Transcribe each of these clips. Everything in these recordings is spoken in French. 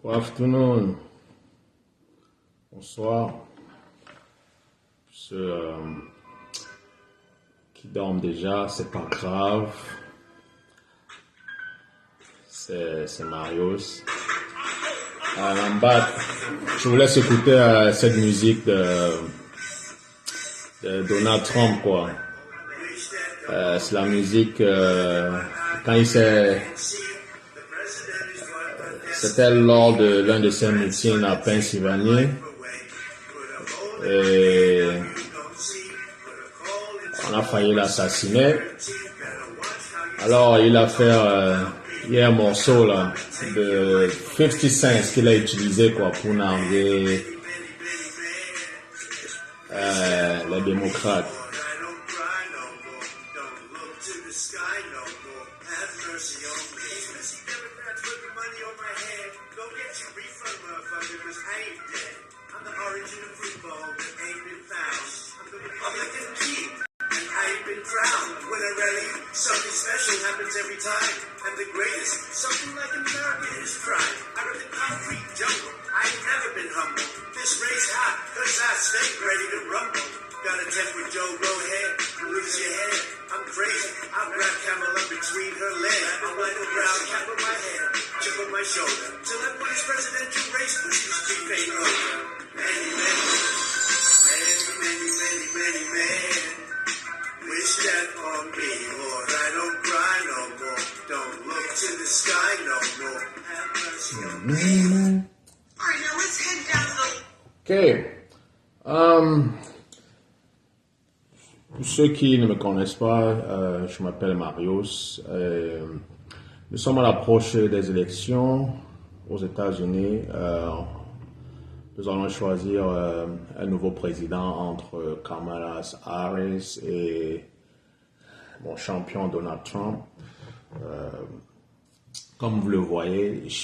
Good afternoon. Bonsoir. Ceux qui dorment déjà, c'est pas grave. C'est Marius. I'm back. Je vous laisse écouter cette musique de Donald Trump, quoi. C'est la musique quand il s'est... C'était lors de l'un de ses meetings à Pennsylvanie. Et on a failli l'assassiner. Alors il a fait il y a un morceau là de 50 Cent qu'il a utilisé quoi pour narguer les démocrates. Ok. Pour ceux qui ne me connaissent pas, je m'appelle Marius. Nous sommes à l'approche des élections aux États-Unis. Nous allons choisir un nouveau président entre Kamala Harris et mon champion Donald Trump. Comme vous le voyez, je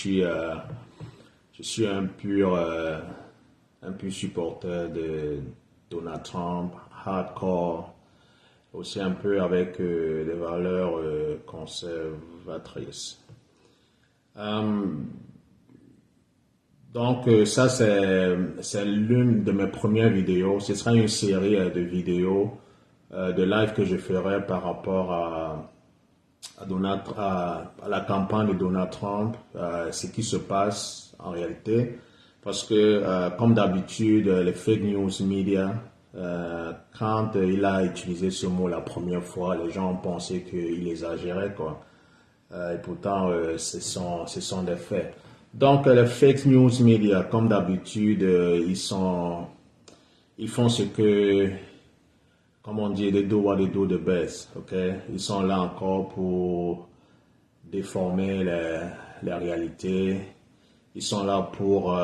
suis un pur supporter de Donald Trump, hardcore, aussi un peu avec des valeurs conservatrices. Donc ça c'est l'une de mes premières vidéos. Ce sera une série de vidéos de live que je ferai par rapport à la campagne de Donald Trump, ce qui se passe en réalité. Parce que, comme d'habitude, les fake news media, quand il a utilisé ce mot la première fois, les gens ont pensé qu'il exagérait, quoi. Et pourtant, ce sont des faits. Donc, les fake news media, comme d'habitude, ils font ce que, comme on dit, they do what they do the best, ok? Ils sont là encore pour déformer les réalités. Ils sont là pour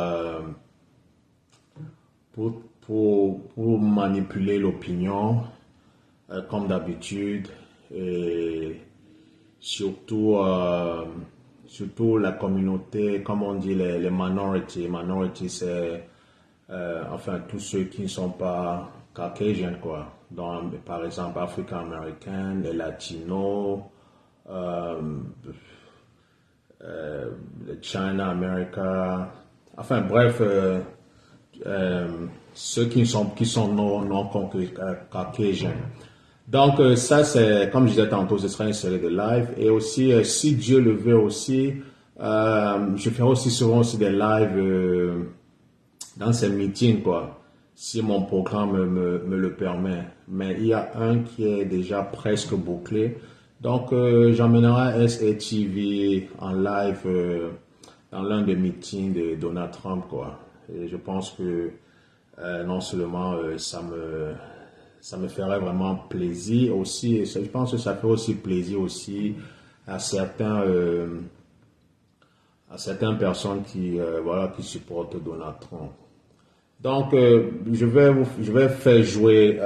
manipuler l'opinion, comme d'habitude, et surtout la communauté, comme on dit, les minorities. Minority, c'est enfin tous ceux qui ne sont pas caucasian, quoi. Donc, par exemple, Africains-Américains, les Latinos, China, America, enfin bref, ceux qui sont non caucasiens. Donc ça c'est, comme je disais tantôt, ce sera une série de live. Et aussi, si Dieu le veut aussi, je ferai aussi souvent aussi des lives dans ces meetings, quoi, si mon programme me le permet. Mais il y a un qui est déjà presque bouclé. Donc, j'emmènerai SATV en live dans l'un des meetings de Donald Trump, quoi. Et je pense que non seulement ça me ferait vraiment plaisir aussi, et je pense que ça fait aussi plaisir aussi à certaines personnes qui supportent Donald Trump. Donc, je vais faire jouer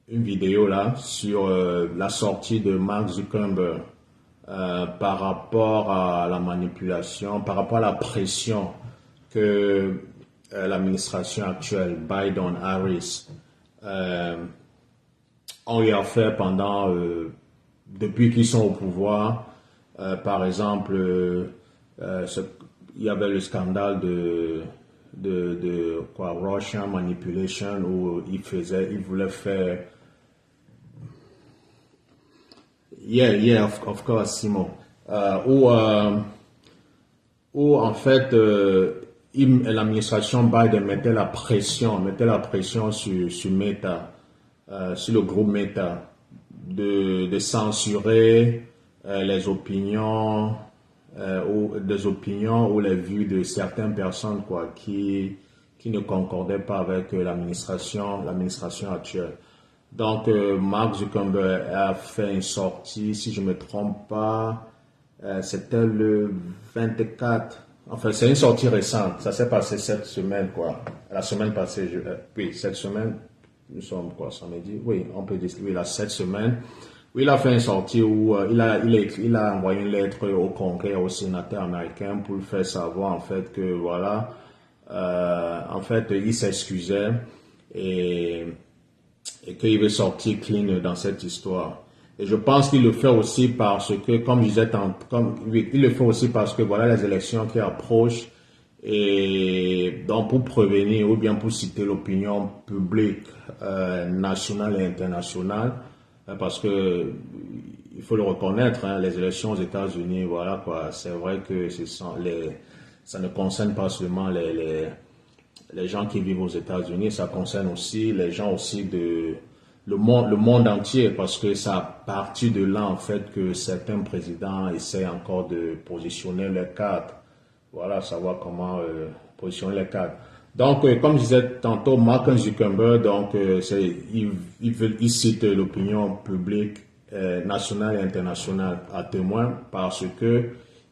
une vidéo là sur la sortie de Mark Zuckerberg par rapport à la manipulation, par rapport à la pression que l'administration actuelle, Biden-Harris, ont eu à faire depuis qu'ils sont au pouvoir Par exemple, il y avait le scandale de quoi, Russian Manipulation où il voulait faire. Yeah, of course, Simon. Où en fait, l'administration Biden mettait la pression sur Meta, sur le groupe Meta, de censurer les opinions, ou des opinions ou les vues de certaines personnes quoi, qui ne concordaient pas avec l'administration actuelle. Donc, Mark Zuckerberg a fait une sortie, si je ne me trompe pas, c'était le 24. Enfin, c'est une sortie récente. Ça s'est passé cette semaine, quoi. La semaine passée, oui, cette semaine, nous sommes quoi, samedi? Oui, on peut dire, oui, cette semaine. Oui, il a fait une sortie où il a envoyé une lettre au Congrès, au sénateur américain pour lui faire savoir, en fait, que voilà, en fait, il s'excusait et qu'il veut sortir clean dans cette histoire. Et je pense qu'il le fait aussi parce que, comme je disais, oui, il le fait aussi parce que voilà les élections qui approchent et donc pour prévenir ou bien pour citer l'opinion publique nationale et internationale, parce que il faut le reconnaître, hein, les élections aux États-Unis, voilà quoi, c'est vrai que ça ne concerne pas seulement les gens qui vivent aux États-Unis, ça concerne aussi les gens aussi de le monde entier, parce que c'est à partir de là, en fait, que certains présidents essaient encore de positionner les cadres. Voilà, savoir comment positionner les cadres. Donc, comme je disais tantôt, Mark Zuckerberg, donc, il cite l'opinion publique nationale et internationale à témoin parce que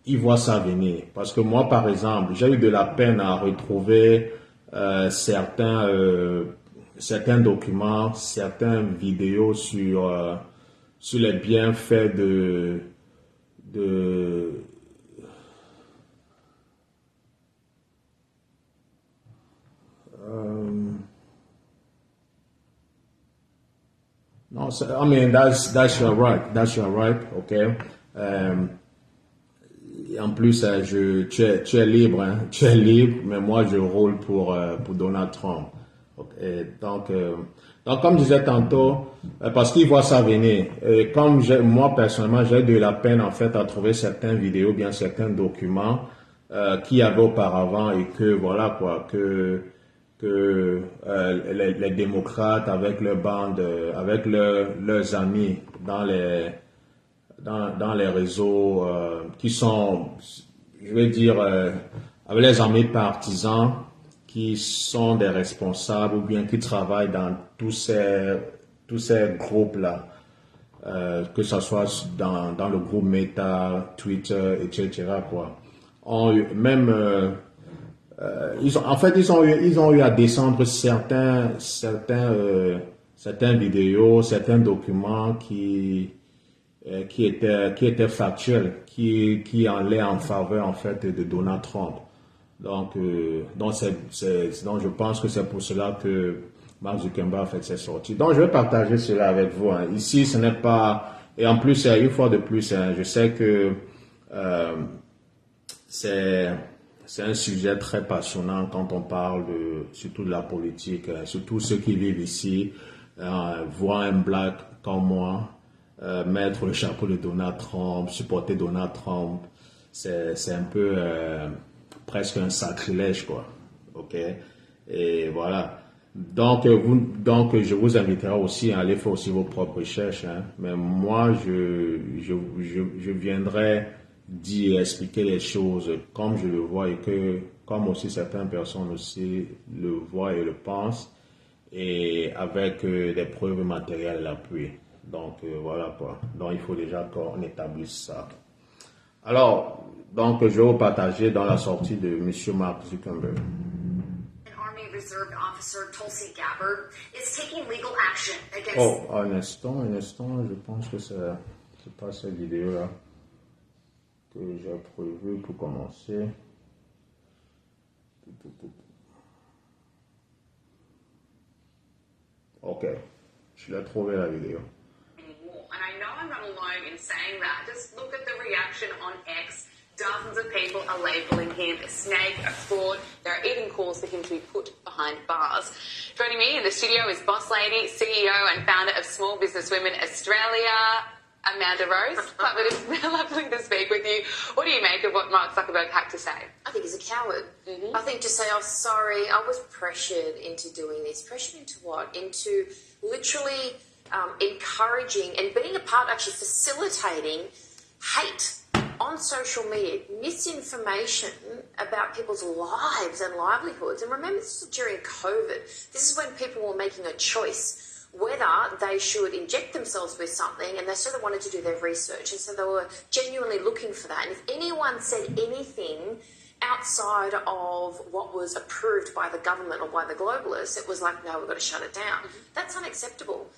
il voit ça venir. Parce que moi, par exemple, j'ai eu de la peine à retrouver certains documents, certaines vidéos sur les bienfaits de euh, non, I mean, that's your right. That's your right, okay? En plus, tu es libre, hein? Tu es libre, mais moi, je roule pour Donald Trump. Et donc, comme je disais tantôt, parce qu'il voit ça venir, et moi, personnellement, j'ai de la peine, en fait, à trouver certaines vidéos, bien certains documents qu'il y avait auparavant et que, voilà, quoi, que les démocrates, avec leur bande, avec leurs amis dans les réseaux qui sont, je vais dire, avec les amis partisans qui sont des responsables ou bien qui travaillent dans tous ces groupes-là, que ce soit dans le groupe Meta, Twitter, etc. quoi. Même en fait, ils ont eu à descendre certaines vidéos, certains documents qui était factuel, qui allait en faveur en fait de Donald Trump. Donc je pense que c'est pour cela que Mark Zuckerberg a fait ses sorties. Donc je vais partager cela avec vous, hein. Ici, ce n'est pas, et en plus, une fois de plus, hein, je sais que euh, c'est c'est un sujet très passionnant quand on parle surtout de la politique, surtout ceux qui vivent ici, voir un black comme moi mettre le chapeau de Donald Trump, supporter Donald Trump, c'est un peu presque un sacrilège, quoi. Ok? Et voilà. Donc, je vous inviterai aussi à aller faire aussi vos propres recherches, hein. Mais moi, je viendrai dire, expliquer les choses comme je le vois et comme aussi certaines personnes aussi le voient et le pensent, et avec des preuves matérielles à l'appui. Donc, voilà quoi. Donc, il faut déjà qu'on établisse ça. Alors, donc, je vais vous partager dans la sortie de Monsieur Mark Zuckerberg. Army Reserve officer Tulsi Gabbard is taking legal action against. Oh, un instant, je pense que c'est pas cette vidéo-là que j'ai prévu pour commencer. Ok, je l'ai trouvé la vidéo. And I know I'm not alone in saying that. Just look at the reaction on X. Dozens of people are labelling him a snake, a fraud. There are even calls for him to be put behind bars. Joining me in the studio is boss lady, CEO and founder of Small Business Women Australia, Amanda Rose. Lovely to speak with you. What do you make of what Mark Zuckerberg had to say? I think he's a coward. I think to say, oh, sorry, I was pressured into doing this. Pressured into what? Into literally encouraging and being a part, actually facilitating hate on social media, misinformation about people's lives and livelihoods. And remember, this is during COVID. This is when people were making a choice whether they should inject themselves with something, and they sort of wanted to do their research, and so they were genuinely looking for that. And if anyone said anything outside of what was approved by the government or by the globalists, it was like, no, we've got to shut it down. That's unacceptable.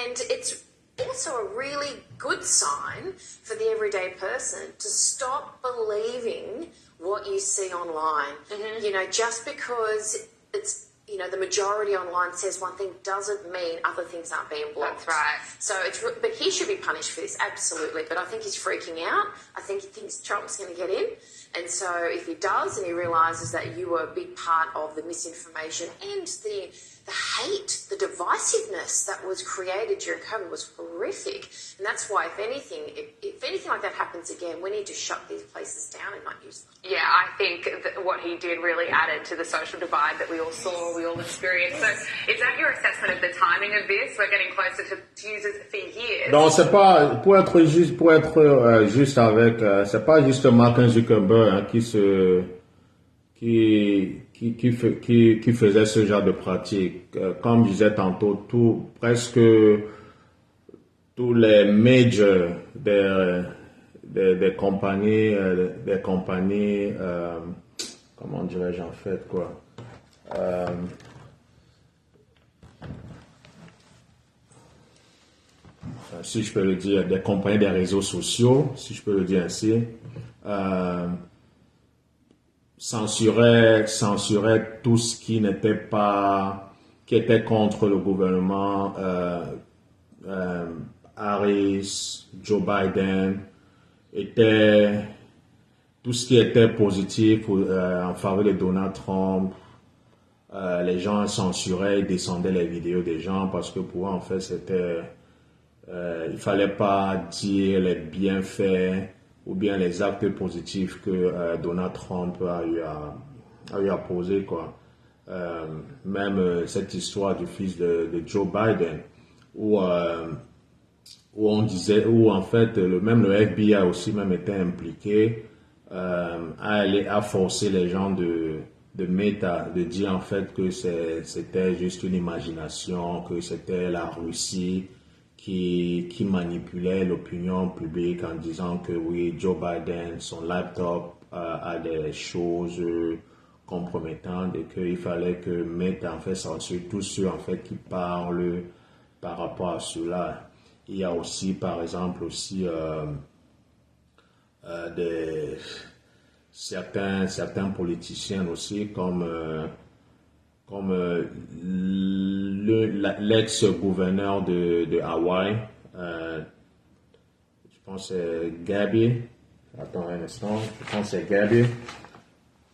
And it's also a really good sign for the everyday person to stop believing what you see online. You know, just because it's, you know, the majority online says one thing doesn't mean other things aren't being blocked. That's right. So but he should be punished for this, absolutely. But I think he's freaking out. I think he thinks Trump's going to get in. And so if he does, and he realises that you were a big part of the misinformation and the hate, the divisiveness that was created during COVID was horrific. And that's why, if anything like that happens again, we need to shut these places down and not use them. Yeah, I think that what he did really added to the social divide that we all saw, we all experienced. So is that your assessment of the timing of this? We're getting closer to users for years. Non, c'est pas, pour être juste avec, c'est pas juste Mark Zuckerberg hein, qui faisait ce genre de pratique. Comme je disais tantôt, presque tous les majors des compagnies, comment dirais-je en fait quoi? Si je peux le dire, des compagnies des réseaux sociaux, si je peux le dire ainsi, censurait tout ce qui n'était pas, qui était contre le gouvernement, Harris, Joe Biden, tout ce qui était positif en faveur de Donald Trump. Les gens censuraient et descendaient les vidéos des gens parce que pour eux, en fait, il fallait pas dire les bienfaits ou bien les actes positifs que Donald Trump a eu à poser, quoi. Même cette histoire du fils de Joe Biden, où on disait, où en fait, même le FBI aussi même était impliqué à forcer les gens de Meta, de dire en fait que c'était juste une imagination, que c'était la Russie qui manipulait l'opinion publique en disant que oui, Joe Biden, son laptop a des choses compromettantes et qu'il fallait que Meta en fait censure tous ceux en fait qui parlent par rapport à cela. Il y a aussi par exemple aussi certains politiciens aussi comme l'ex-gouverneur de Hawaï, je pense que c'est Gabi. Attends un instant, je pense que c'est Gabi.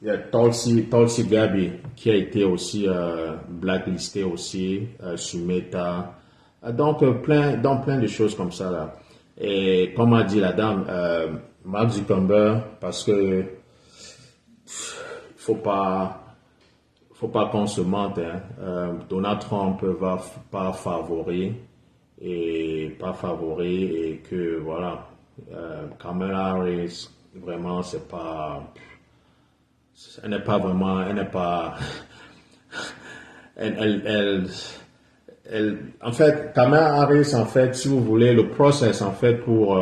Il y a Tulsi Gabi qui a été aussi blacklisté aussi sur Meta. Donc plein de choses comme ça là. Et comme a dit la dame, Mark Zuckerberg, parce que faut pas qu'on se mente, hein. Donald Trump va pas favori et que voilà, Kamala Harris vraiment elle n'est pas en fait Kamala Harris en fait, si vous voulez, le process en fait pour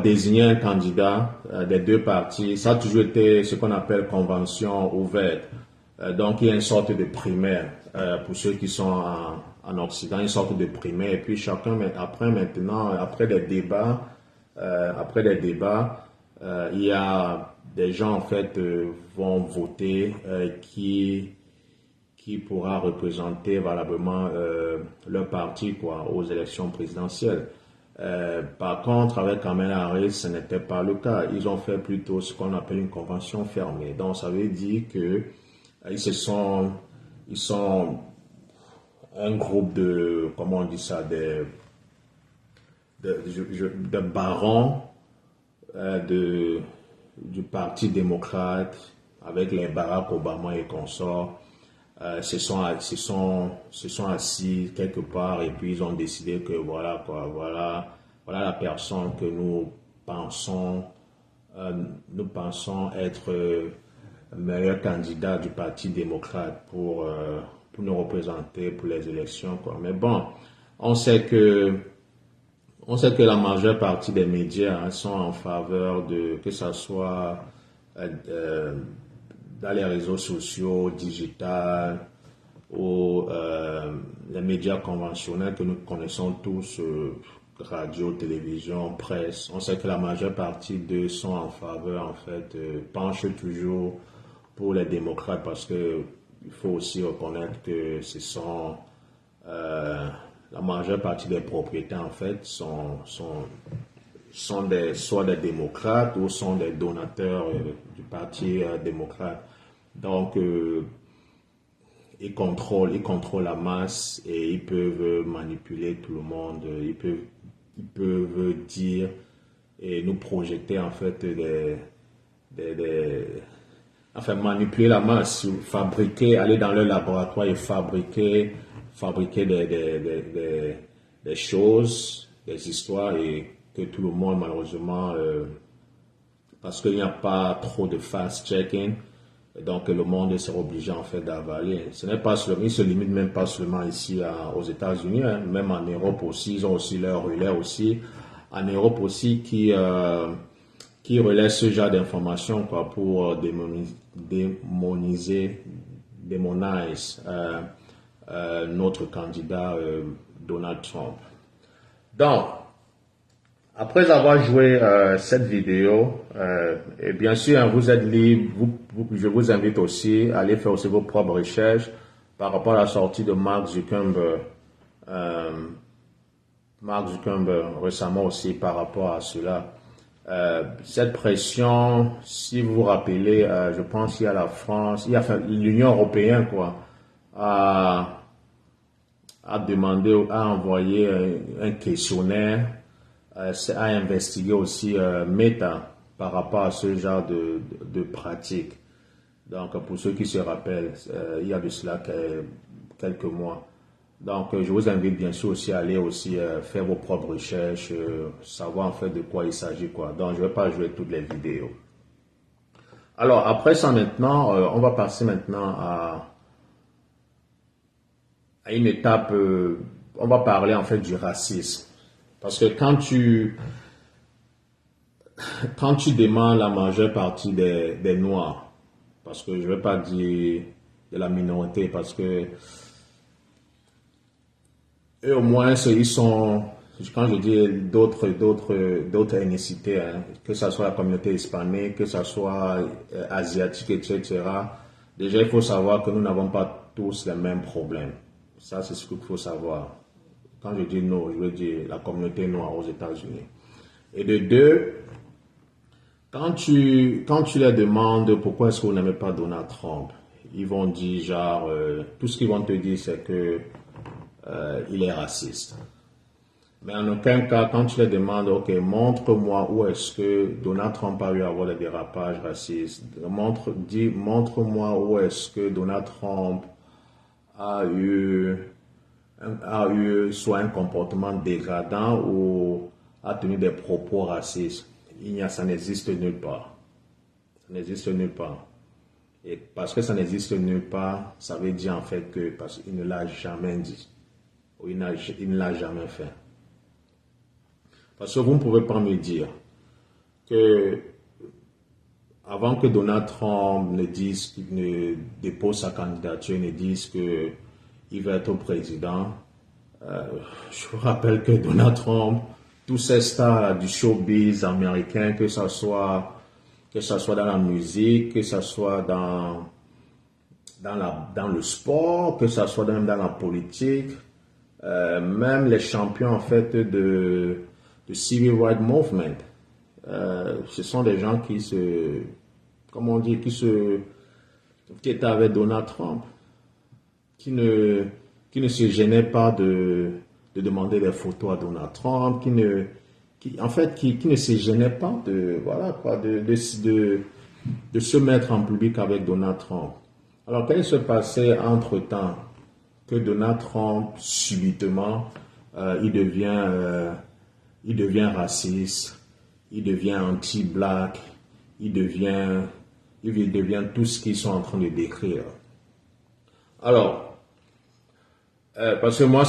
désigner un candidat des deux partis, ça a toujours été ce qu'on appelle convention ouverte. Donc, il y a une sorte de primaire pour ceux qui sont en Occident, une sorte de primaire. Et puis, chacun, après des débats, il y a des gens, en fait, vont voter qui pourra représenter valablement leur parti, quoi, aux élections présidentielles. Par contre, avec Kamala Harris, ce n'était pas le cas. Ils ont fait plutôt ce qu'on appelle une convention fermée. Donc, ça veut dire que ils sont un groupe de, comment on dit ça, de barons du Parti démocrate avec les Barack Obama et consorts. Se sont assis quelque part et puis ils ont décidé que voilà quoi, voilà la personne que nous pensons être le meilleur candidat du Parti démocrate pour nous représenter pour les élections quoi. Mais bon, on sait que la majeure partie des médias sont en faveur de que ça soit dans les réseaux sociaux, digitales, ou les médias conventionnels que nous connaissons tous, radio, télévision, presse. On sait que la majeure partie d'eux sont en faveur, en fait, penchent toujours pour les démocrates parce que il faut aussi reconnaître que ce sont la majeure partie des propriétaires, en fait, sont soit des démocrates ou sont des donateurs du Parti démocrate. Donc, ils contrôlent la masse et ils peuvent manipuler tout le monde. Ils peuvent dire et nous projeter en fait enfin manipuler la masse, aller dans leur laboratoire et fabriquer des choses, des histoires et que tout le monde malheureusement parce qu'il n'y a pas trop de fast-checking. Donc le monde sera obligé en fait d'avaler. Ce n'est pas seulement, ils se limitent même pas seulement ici aux États-Unis, hein, même en Europe aussi, ils ont aussi leur relais aussi. En Europe aussi qui relaient ce genre d'informations quoi pour démoniser notre candidat Donald Trump. Donc après avoir joué cette vidéo, et bien sûr, hein, vous êtes libre, je vous invite aussi à aller faire aussi vos propres recherches par rapport à la sortie de Mark Zuckerberg récemment aussi par rapport à cela. Cette pression, si vous vous rappelez, je pense qu'il y a la France, l'Union européenne quoi, a demandé, a envoyé un questionnaire à investiguer aussi Meta par rapport à ce genre de pratique. Donc, pour ceux qui se rappellent, il y a de cela quelques mois. Donc, je vous invite bien sûr aussi à aller aussi faire vos propres recherches, savoir en fait de quoi il s'agit quoi. Donc, je ne vais pas jouer toutes les vidéos. Alors, après ça maintenant, on va passer maintenant à une étape, on va parler en fait du racisme. Parce que quand tu demandes la majeure partie des Noirs, parce que je ne vais pas dire de la minorité, parce que eux au moins, ils sont, quand je dis d'autres ethnicités, hein, que ce soit la communauté hispanique, que ce soit asiatique, etc. Déjà, il faut savoir que nous n'avons pas tous les mêmes problèmes. Ça, c'est ce qu'il faut savoir. Quand je dis nous, je veux dire la communauté noire aux États-Unis. Et de deux, quand tu leur demandes pourquoi est-ce que vous n'aimez pas Donald Trump, ils vont dire genre, tout ce qu'ils vont te dire c'est que il est raciste. Mais en aucun cas, quand tu leur demandes, ok, montre-moi où est-ce que Donald Trump a eu à avoir des dérapages racistes, montre-moi où est-ce que Donald Trump a eu soit un comportement dégradant ou a tenu des propos racistes. Ça n'existe nulle part. Ça n'existe nulle part. Et parce que ça n'existe nulle part, ça veut dire en fait que parce qu'il ne l'a jamais dit. Ou il ne l'a jamais fait. Parce que vous ne pouvez pas me dire que avant que Donald Trump ne dépose sa candidature, ne dise que il va être au président. Je vous rappelle que Donald Trump, tous ces stars du showbiz américain, que ce soit dans la musique, que ce soit dans le sport, que ce soit même dans la politique, même les champions en fait Civil Rights Movement. Ce sont des gens qui qui étaient avec Donald Trump, qui ne se gênaient pas de demander des photos à Donald Trump, qui ne se gênaient pas de se mettre en public avec Donald Trump. Alors, qu'est-ce qui se passait entre-temps que Donald Trump, subitement, il devient raciste, il devient anti-black, il devient tout ce qu'ils sont en train de décrire. Alors, parce que moi,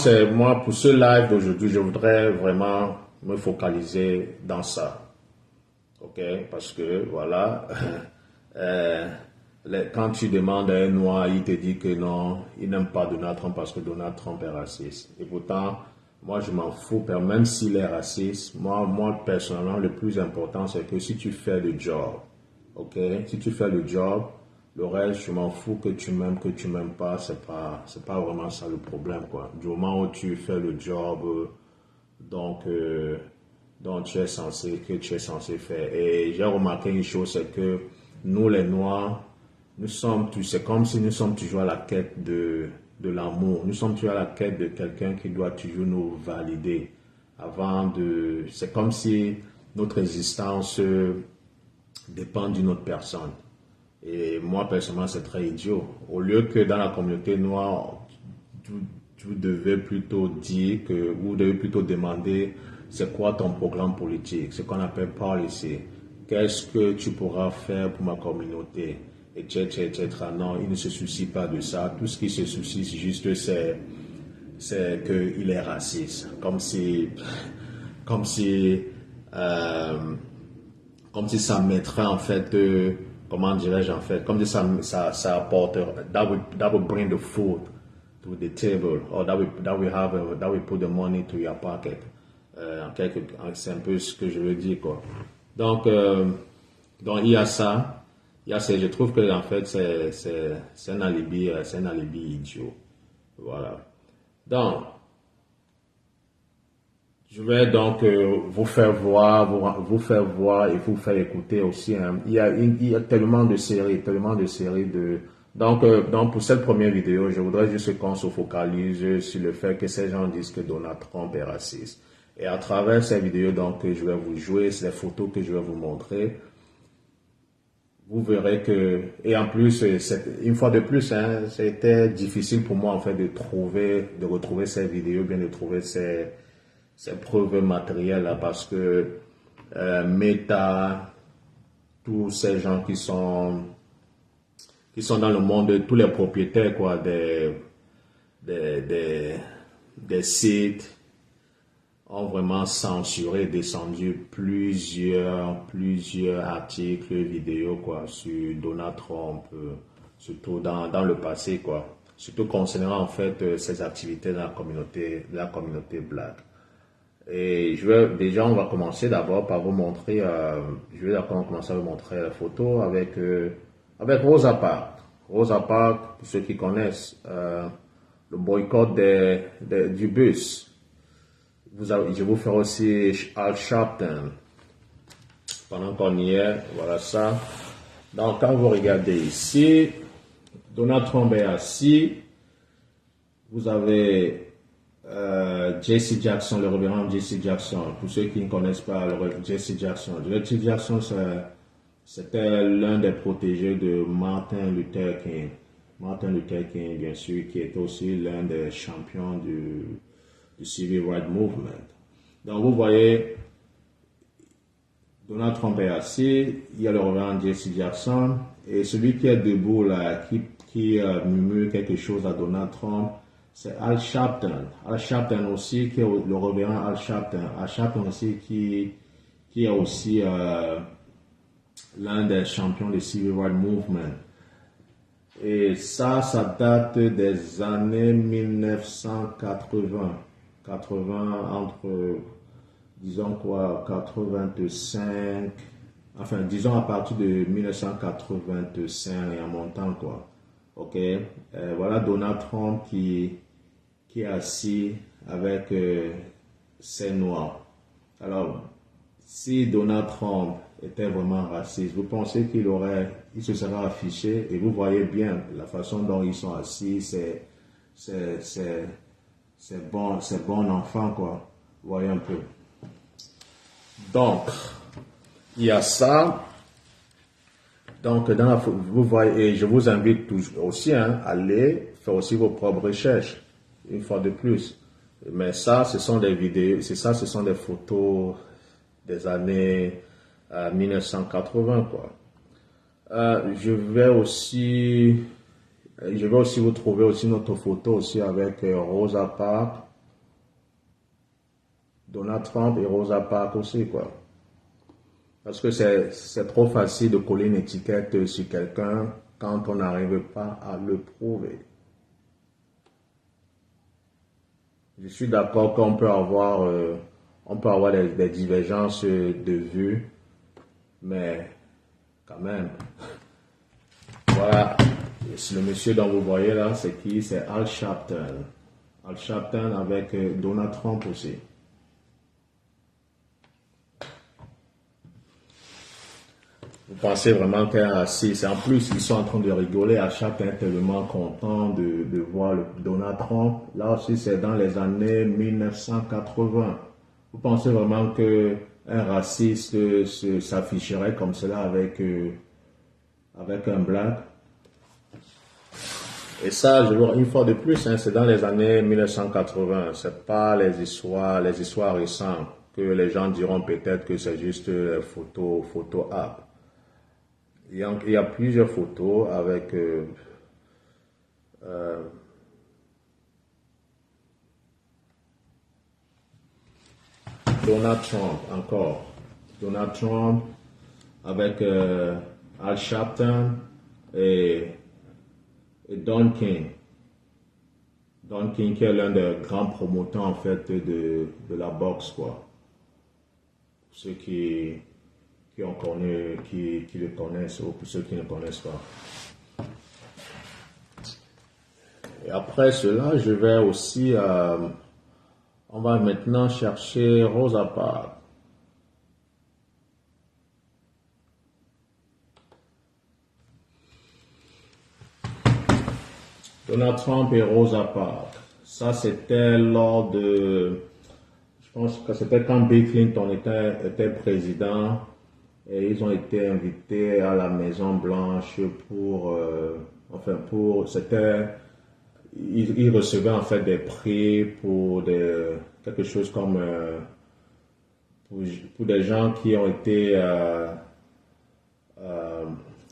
pour ce live d'aujourd'hui, je voudrais vraiment me focaliser dans ça. Ok? Parce que, voilà, quand tu demandes à un noir, il te dit que non, il n'aime pas Donald Trump parce que Donald Trump est raciste. Et pourtant, moi, je m'en fous, même s'il est raciste. Moi, personnellement, le plus important, c'est que si tu fais le job, ok? Si tu fais le job, le reste, je m'en fous que tu m'aimes pas, c'est pas vraiment ça le problème, quoi. Du moment où tu fais le job, donc tu es censé faire. Et j'ai remarqué une chose, c'est que nous, les Noirs, c'est comme si nous sommes toujours à la quête de l'amour. Nous sommes toujours à la quête de quelqu'un qui doit toujours nous valider c'est comme si notre existence dépend d'une autre personne. Et moi, personnellement, c'est très idiot. Au lieu que dans la communauté noire, tu devais plutôt dire vous devez plutôt demander c'est quoi ton programme politique, ce qu'on appelle policy. Qu'est-ce que tu pourras faire pour ma communauté, etc., etc. Non, il ne se soucie pas de ça. Tout ce qui se soucie, c'est qu'il est raciste. Comme si ça mettrait en fait, comment dirais-je en fait, comme si ça apporte, that would bring the food to the table, or that will put the money to your pocket. C'est un peu ce que je veux dire, quoi. Donc il y a ça. Je trouve que en fait c'est un alibi idiot. Voilà. Donc je vais donc vous faire voir et vous faire écouter aussi. Hein. Il y a tellement de séries Donc pour cette première vidéo, je voudrais juste qu'on se focalise sur le fait que ces gens disent que Donald Trump est raciste. Et à travers cette vidéo, donc, je vais vous jouer, c'est les photos que je vais vous montrer. Vous verrez que, et en plus, une fois de plus, hein, c'était difficile pour moi, en fait, de retrouver ces vidéos, bien de trouver ces preuves matérielles, là, parce que, Meta, tous ces gens qui sont dans le monde, tous les propriétaires, quoi, des sites, ont vraiment censuré, descendu plusieurs articles, vidéos, quoi, sur Donald Trump, surtout dans le passé, quoi. Surtout concernant, en fait, ses activités dans la communauté black. Et on va commencer d'abord par vous montrer, commencer à vous montrer la photo avec Rosa Parks. Rosa Parks, pour ceux qui connaissent, le boycott du bus. Je vous ferai aussi Al Sharpton. Pendant qu'on y est, voilà ça. Donc, quand vous regardez ici, Donald Trump est assis. Vous avez Jesse Jackson, le révérend Jesse Jackson. Pour ceux qui ne connaissent pas le révérend Jesse Jackson. Jesse Jackson, c'était l'un des protégés de Martin Luther King. Martin Luther King, bien sûr, qui était aussi l'un des champions du Civil Rights Movement. Donc vous voyez, Donald Trump est assis, il y a le révérend Jesse Jackson, et celui qui est debout là, qui murmure quelque chose à Donald Trump, c'est Al Sharpton. Al Sharpton aussi, qui est le révérend Al Sharpton. Al Sharpton aussi, qui est aussi l'un des champions du Civil Rights Movement. Et ça date des années 1980. Entre, disons quoi, 85, enfin, disons à partir de 1985 et en montant, quoi. Ok? Voilà Donald Trump qui est assis avec ses noirs. Alors, si Donald Trump était vraiment raciste, vous pensez il se serait affiché, et vous voyez bien la façon dont ils sont assis, c'est bon enfant, quoi. Vous voyez un peu. Donc, il y a ça. Donc, vous voyez, et je vous invite aussi à aller faire aussi vos propres recherches, une fois de plus. Mais ça, ce sont des vidéos, ce sont des photos des années 1980, quoi. Je vais aussi vous trouver aussi notre photo aussi avec Rosa Parks, Donald Trump et Rosa Parks aussi, quoi. Parce que c'est trop facile de coller une étiquette sur quelqu'un quand on n'arrive pas à le prouver. Je suis d'accord qu'on peut avoir, des divergences de vues, mais quand même. Voilà, le monsieur dont vous voyez là, c'est qui? C'est Al Sharpton. Al Sharpton avec Donald Trump aussi. Vous pensez vraiment c'est en plus, ils sont en train de rigoler. Al Sharpton est tellement content de voir Donald Trump. Là aussi, c'est dans les années 1980. Vous pensez vraiment qu'un raciste s'afficherait comme cela avec un black? Et ça, une fois de plus, c'est dans les années 1980. C'est pas les histoires récentes que les gens diront peut-être que c'est juste photo app. Il y a plusieurs photos avec Donald Trump encore. Donald Trump avec Al Sharpton et Don King. Don King qui est l'un des grands promoteurs en fait de la boxe, quoi. Ceux qui le connaissent ou pour ceux qui ne connaissent pas. Et après cela, je vais aussi, on va maintenant chercher Rosa Parks. Donald Trump et Rosa Parks. Ça, c'était lors de, je pense que c'était quand Bill Clinton était président. Et ils ont été invités à la Maison Blanche ils recevaient en fait des prix pour quelque chose comme, pour des gens qui ont été,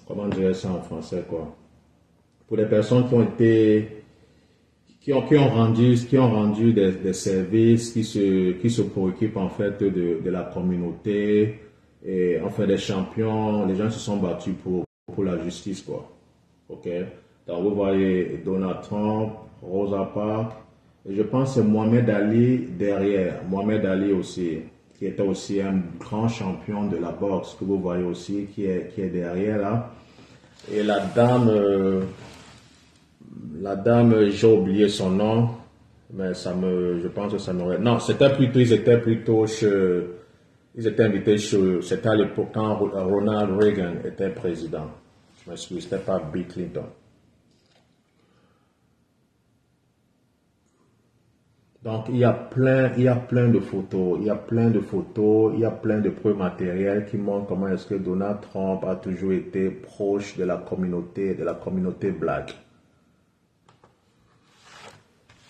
comment dire ça en français, quoi. Pour des personnes qui ont rendu des services, qui se préoccupent en fait de la communauté. Et enfin, des champions, les gens se sont battus pour la justice, quoi. Ok? Donc, vous voyez Donald Trump, Rosa Parks, et je pense que c'est Mohamed Ali derrière. Mohamed Ali aussi, qui était aussi un grand champion de la boxe, que vous voyez aussi, qui est derrière là. Et la dame, j'ai oublié son nom, mais je pense que ça m'aurait. Non, ils étaient invités c'était à l'époque quand Ronald Reagan était président. Je m'excuse, c'était pas Bill Clinton. Donc, il y a plein de photos, il y a plein de preuves matérielles qui montrent comment est-ce que Donald Trump a toujours été proche de la communauté black.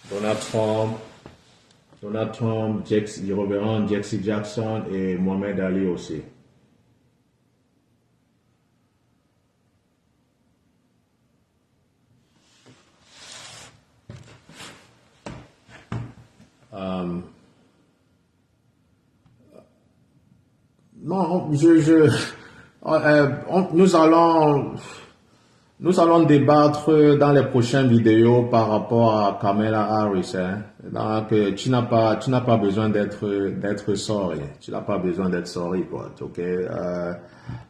Donald Trump, le révérend Jesse Jackson et Mohamed Ali aussi. Non, nous allons débattre dans les prochaines vidéos par rapport à Kamala Harris. Hein. Donc, tu n'as pas besoin d'être sorry. Tu n'as pas besoin d'être sorry, quoi. Ok?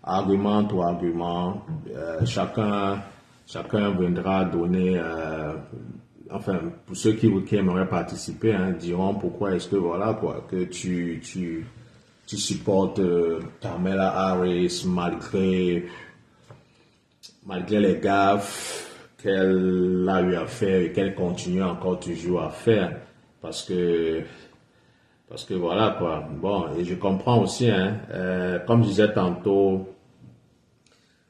Argument ou argument, chacun viendra donner. Enfin, pour ceux qui aimeraient participer, hein, diront pourquoi est-ce que voilà quoi, que tu tu supportes Kamala Harris malgré les gaffes qu'elle a eu à faire et qu'elle continue encore toujours à faire. Parce que voilà quoi. Bon, et je comprends aussi, hein, comme je disais tantôt,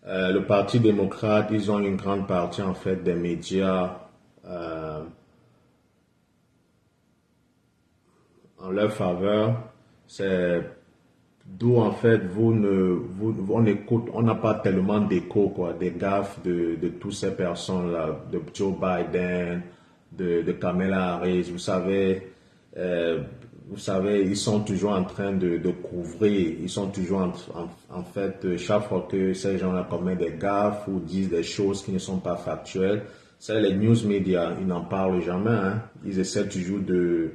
le Parti démocrate, ils ont une grande partie en fait des médias en leur faveur. C'est d'où en fait on n'a pas tellement d'écho quoi, des gaffes de toutes ces personnes-là, de Joe Biden, de Kamala Harris. Vous savez, ils sont toujours en train de couvrir, ils sont toujours en fait, chaque fois que ces gens-là commettent des gaffes ou disent des choses qui ne sont pas factuelles, c'est les news médias, ils n'en parlent jamais, hein. Ils essaient toujours de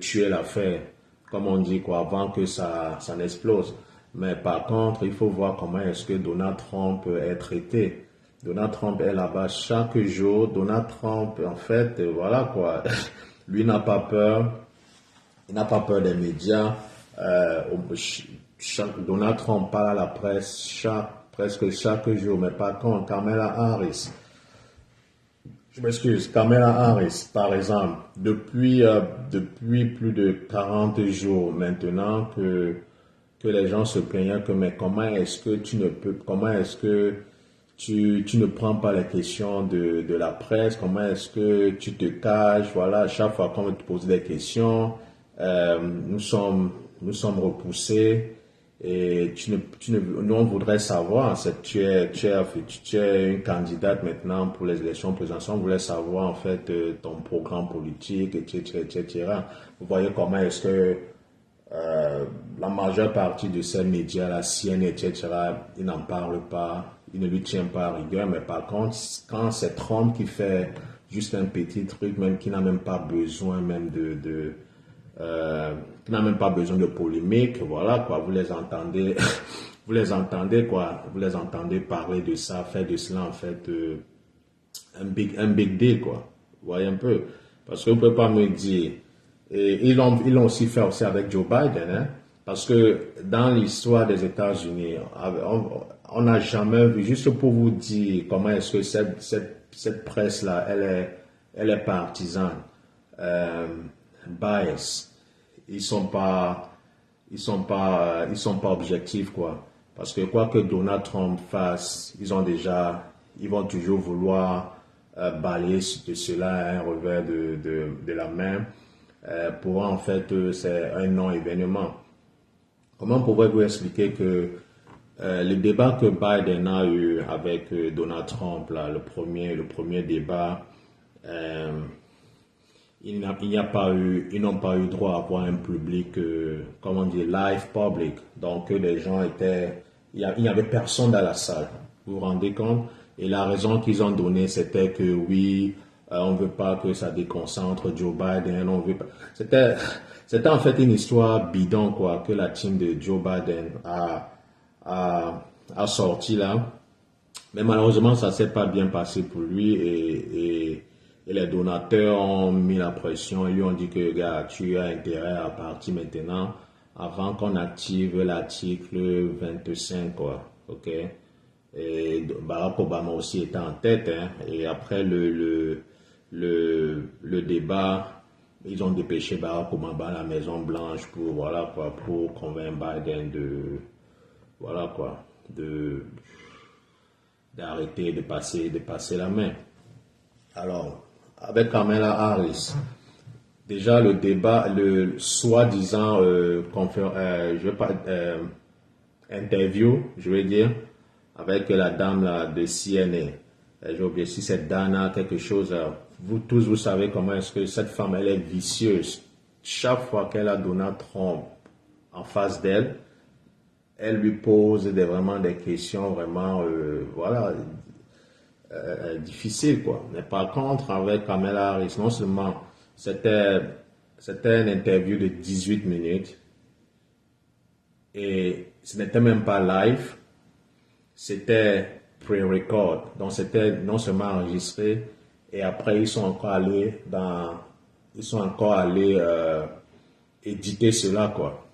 tuer l'affaire, comme on dit, quoi, avant que ça n'explose. Mais par contre, il faut voir comment est-ce que Donald Trump est traité. Donald Trump est là-bas chaque jour. Donald Trump, en fait, voilà quoi, lui n'a pas peur. Il n'a pas peur des médias. Donald Trump parle à la presse presque chaque jour. Mais par contre, Kamala Harris, Kamala Harris, par exemple, depuis plus de 40 jours maintenant que les gens se plaignaient que mais comment est-ce que tu ne prends pas les questions de la presse, comment est-ce que tu te caches, voilà, à chaque fois qu'on te pose des questions, nous sommes repoussés et nous on voudrait savoir, tu es une candidate maintenant pour les élections présidentielles, on voulait savoir en fait ton programme politique, etc. Vous voyez comment est-ce que la majeure partie de ces médias, la CNN, etc., ils n'en parlent pas, ils ne lui tiennent pas à rigueur, mais par contre, quand c'est Trump qui fait juste un petit truc, même qui n'a même pas besoin même qui n'a même pas besoin de polémique, voilà quoi, vous les entendez, vous les entendez parler de ça, faire de cela en fait un big deal quoi, vous voyez un peu, parce que vous ne pouvez pas me dire, et ils l'ont aussi fait aussi avec Joe Biden, hein, parce que dans l'histoire des États-Unis, on n'a jamais vu, juste pour vous dire comment est-ce que cette presse-là, elle est partisane, bias. Ils sont pas objectifs quoi. Parce que quoi que Donald Trump fasse, ils vont toujours vouloir balayer de cela un revers de la main. Pour en fait, c'est un non-événement. Comment pourrais-vous expliquer que le débat que Biden a eu avec Donald Trump, là, le premier débat, ils n'ont pas eu droit à avoir un public, comment dire, live public. Donc, les gens il n'y avait personne dans la salle. Vous vous rendez compte? Et la raison qu'ils ont donnée, c'était que oui, on ne veut pas que ça déconcentre Joe Biden, on veut pas. C'était en fait une histoire bidon, quoi, que la team de Joe Biden a sorti là. Mais malheureusement, ça ne s'est pas bien passé pour lui et les donateurs ont mis la pression. Ils lui ont dit que, gars, tu as intérêt à partir maintenant avant qu'on active l'article 25, quoi. OK? Et Barack Obama aussi était en tête, hein. Et après le débat, ils ont dépêché Barack Obama à la Maison Blanche pour, voilà, quoi, pour convaincre Biden d'arrêter de passer la main. Alors, avec Kamala Harris, déjà le débat, le soi-disant interview, je vais dire, avec la dame là, de CNN. J'ai oublié si c'est Dana, quelque chose. Vous tous, vous savez comment est-ce que cette femme, elle est vicieuse. Chaque fois qu'elle a Donald Trump en face d'elle, elle lui pose vraiment des questions vraiment, voilà, difficiles, quoi. Mais par contre, avec Kamala Harris, non seulement c'était une interview de 18 minutes et ce n'était même pas live, c'était pre-record. Donc c'était non seulement enregistré et après ils sont encore allés éditer cela, quoi.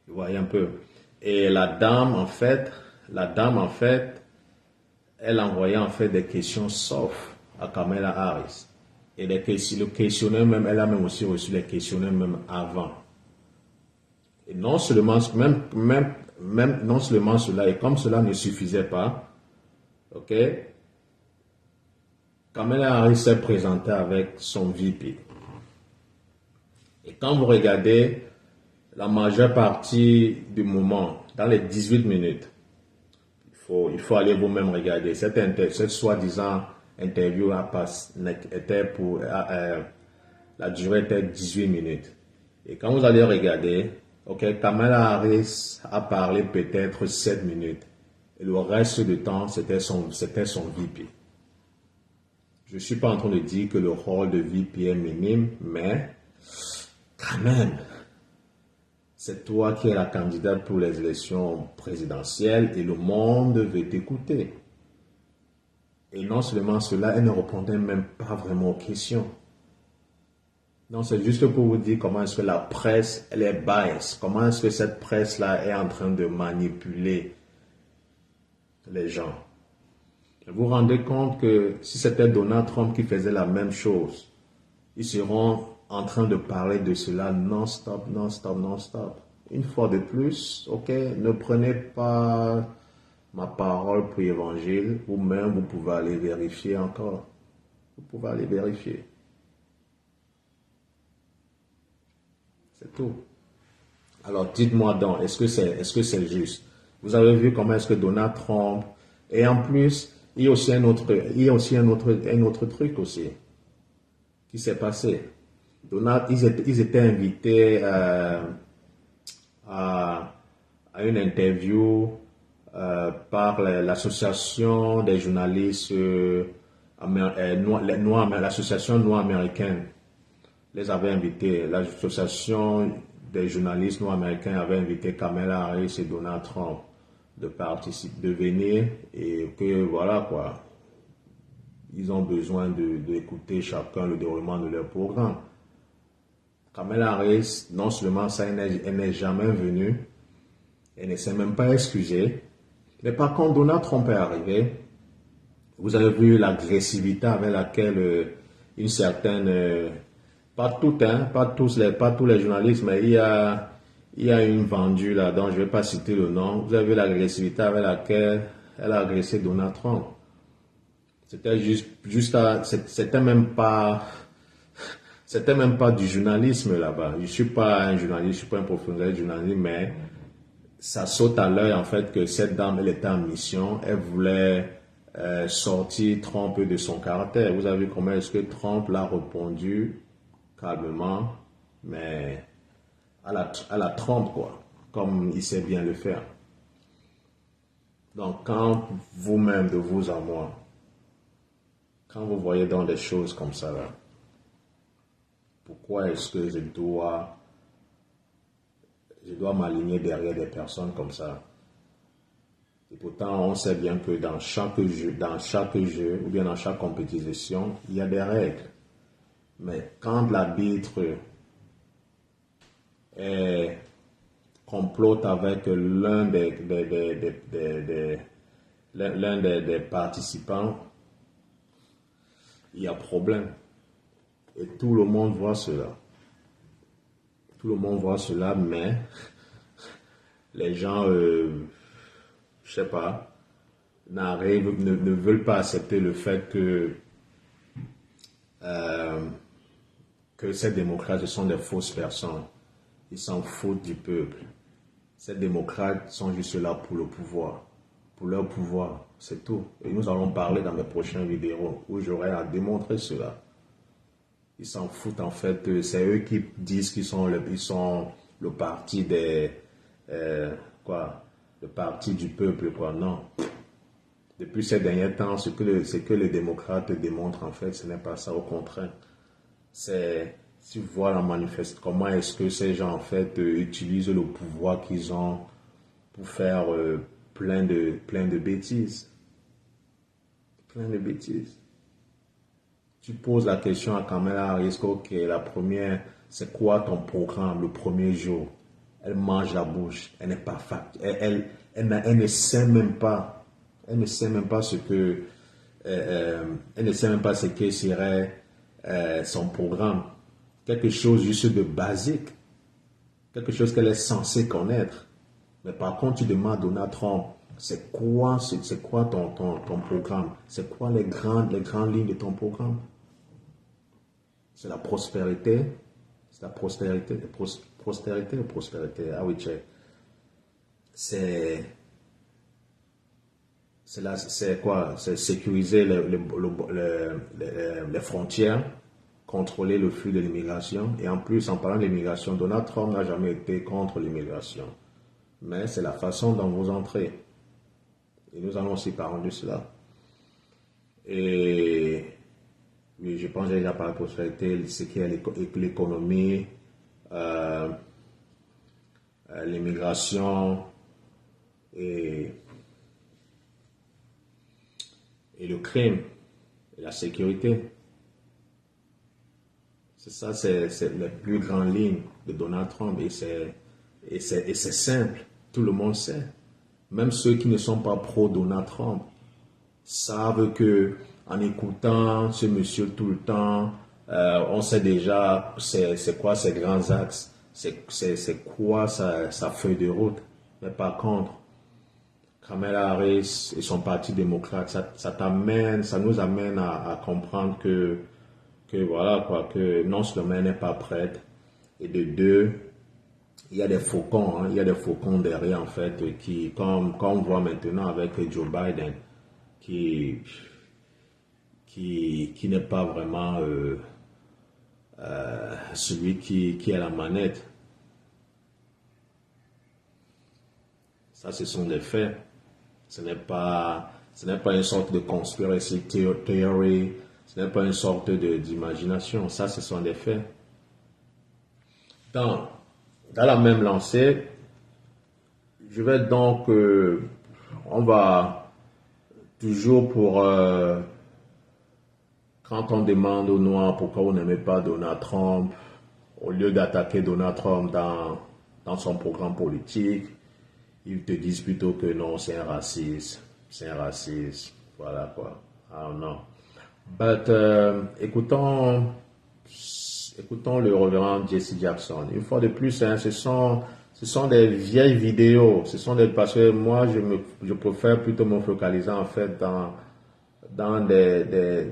Vous voyez un peu. Et la dame, en fait, elle envoyait en fait des questions soft à Kamala Harris. Et le questionnaire même, elle a même aussi reçu les questionnaires même avant. Et non seulement, non seulement cela, et comme cela ne suffisait pas, ok, Kamala Harris s'est présentée avec son VP. Et quand vous regardez la majeure partie du moment, dans les 18 minutes, il faut aller vous-même regarder. Cette soi-disant interview était pour, la durée était 18 minutes. Et quand vous allez regarder, ok, Kamala Harris a parlé peut-être 7 minutes. Et le reste du temps, c'était son VP. Je ne suis pas en train de dire que le rôle de VP est minime, mais quand même, c'est toi qui es la candidate pour les élections présidentielles et le monde veut t'écouter. Et non seulement cela, elle ne répondait même pas vraiment aux questions. Non, c'est juste pour vous dire comment est-ce que la presse, elle est biased. Comment est-ce que cette presse-là est en train de manipuler les gens. Vous vous rendez compte que si c'était Donald Trump qui faisait la même chose, ils seront en train de parler de cela non-stop, non-stop, non-stop. Une fois de plus, ok, ne prenez pas ma parole pour l'évangile, vous-même, vous pouvez aller vérifier encore. Vous pouvez aller vérifier. C'est tout. Alors, dites-moi donc, est-ce que c'est juste? Vous avez vu comment est-ce que Donald Trump, et en plus, il y a aussi un autre truc aussi qui s'est passé. Ils étaient invités à une interview par l'association des journalistes l'association noire américaine les avait invités. L'association des journalistes noirs américains avait invité Kamala Harris et Donald Trump de participer, de venir, et que voilà quoi. Ils ont besoin d'écouter chacun le déroulement de leur programme. Kamala Harris, non seulement ça, elle n'est jamais venue, elle ne s'est même pas excusée, mais par contre, Donald Trump est arrivé. Vous avez vu l'agressivité avec laquelle une certaine, pas toutes, hein, pas tous les journalistes, mais il y a une vendue là, dont je ne vais pas citer le nom. Vous avez vu l'agressivité avec laquelle elle a agressé Donald Trump. C'était c'était même pas du journalisme là-bas. Je suis pas un journaliste, je suis pas un professionnel de journalisme, mais ça saute à l'œil en fait que cette dame, elle était en mission, elle voulait sortir Trump de son caractère. Vous avez vu comment est-ce que Trump l'a répondu calmement, mais à la Trump quoi, comme il sait bien le faire. Donc quand vous-même de vous à moi, quand vous voyez dans des choses comme ça là, pourquoi est-ce que je dois m'aligner derrière des personnes comme ça? Et pourtant, on sait bien que dans chaque jeu ou bien dans chaque compétition, il y a des règles. Mais quand l'arbitre complote avec l'un des participants, il y a problème. Et tout le monde voit cela. Tout le monde voit cela, mais les gens, je sais pas, ne veulent pas accepter le fait que ces démocrates, ce sont des fausses personnes. Ils s'en foutent du peuple. Ces démocrates sont juste là pour le pouvoir. Pour leur pouvoir, c'est tout. Et nous allons parler dans mes prochaines vidéos où j'aurai à démontrer cela. Ils s'en foutent en fait. C'est eux qui disent qu'ils sont le parti le parti du peuple, quoi. Non. Depuis ces derniers temps, ce que les démocrates démontrent en fait, ce n'est pas ça. Au contraire, c'est si vous voyez la manifeste, comment est-ce que ces gens en fait utilisent le pouvoir qu'ils ont pour faire plein de bêtises. Plein de bêtises. Tu poses la question à Kamala Harris, ok, la première, c'est quoi ton programme le premier jour? elle mange la bouche, elle n'est pas elle ne sait même pas, elle ne sait même pas ce que, elle ne sait même pas ce que serait son programme. Quelque chose juste de basique, quelque chose qu'elle est censée connaître. Mais par contre, tu demandes à Donald Trump, c'est quoi ton programme? C'est quoi les grandes lignes de ton programme? C'est la prospérité. C'est la prospérité. Prospérité. Ah oui, check. C'est quoi? C'est sécuriser les frontières, contrôler le flux de l'immigration. Et en plus, en parlant de l'immigration, Donald Trump n'a jamais été contre l'immigration. Mais c'est la façon dont vous entrez. Et nous allons aussi parler de cela. Et oui, je pense déjà par la prospérité, ce qui est l'économie, l'immigration et le crime et la sécurité. C'est ça, c'est les plus grandes lignes de Donald Trump et c'est simple, tout le monde sait. Même ceux qui ne sont pas pro-Donald Trump savent que en écoutant ce monsieur tout le temps, on sait déjà c'est quoi ses grands axes, c'est quoi sa feuille de route. Mais par contre, Kamala Harris et son parti démocrate, ça nous amène à comprendre que voilà quoi, que non seulement elle n'est pas prête, et de deux, il y a des faucons, il y a des faucons derrière en fait, qui, comme on voit maintenant avec Joe Biden, qui n'est pas vraiment celui qui a la manette. Ça, ce sont des faits. Ce n'est pas une sorte de conspiracy theory, ce n'est pas une sorte d'imagination. Ça, ce sont des faits. Dans la même lancée, je vais donc, on va toujours pour, quand on demande aux Noirs pourquoi vous n'aimez pas Donald Trump, au lieu d'attaquer Donald Trump dans son programme politique, ils te disent plutôt que non, c'est un raciste, voilà quoi. I don't know. But, écoutons le révérend Jesse Jackson. Une fois de plus, hein, ce sont des vieilles vidéos. Parce que moi, je préfère plutôt me focaliser en fait dans des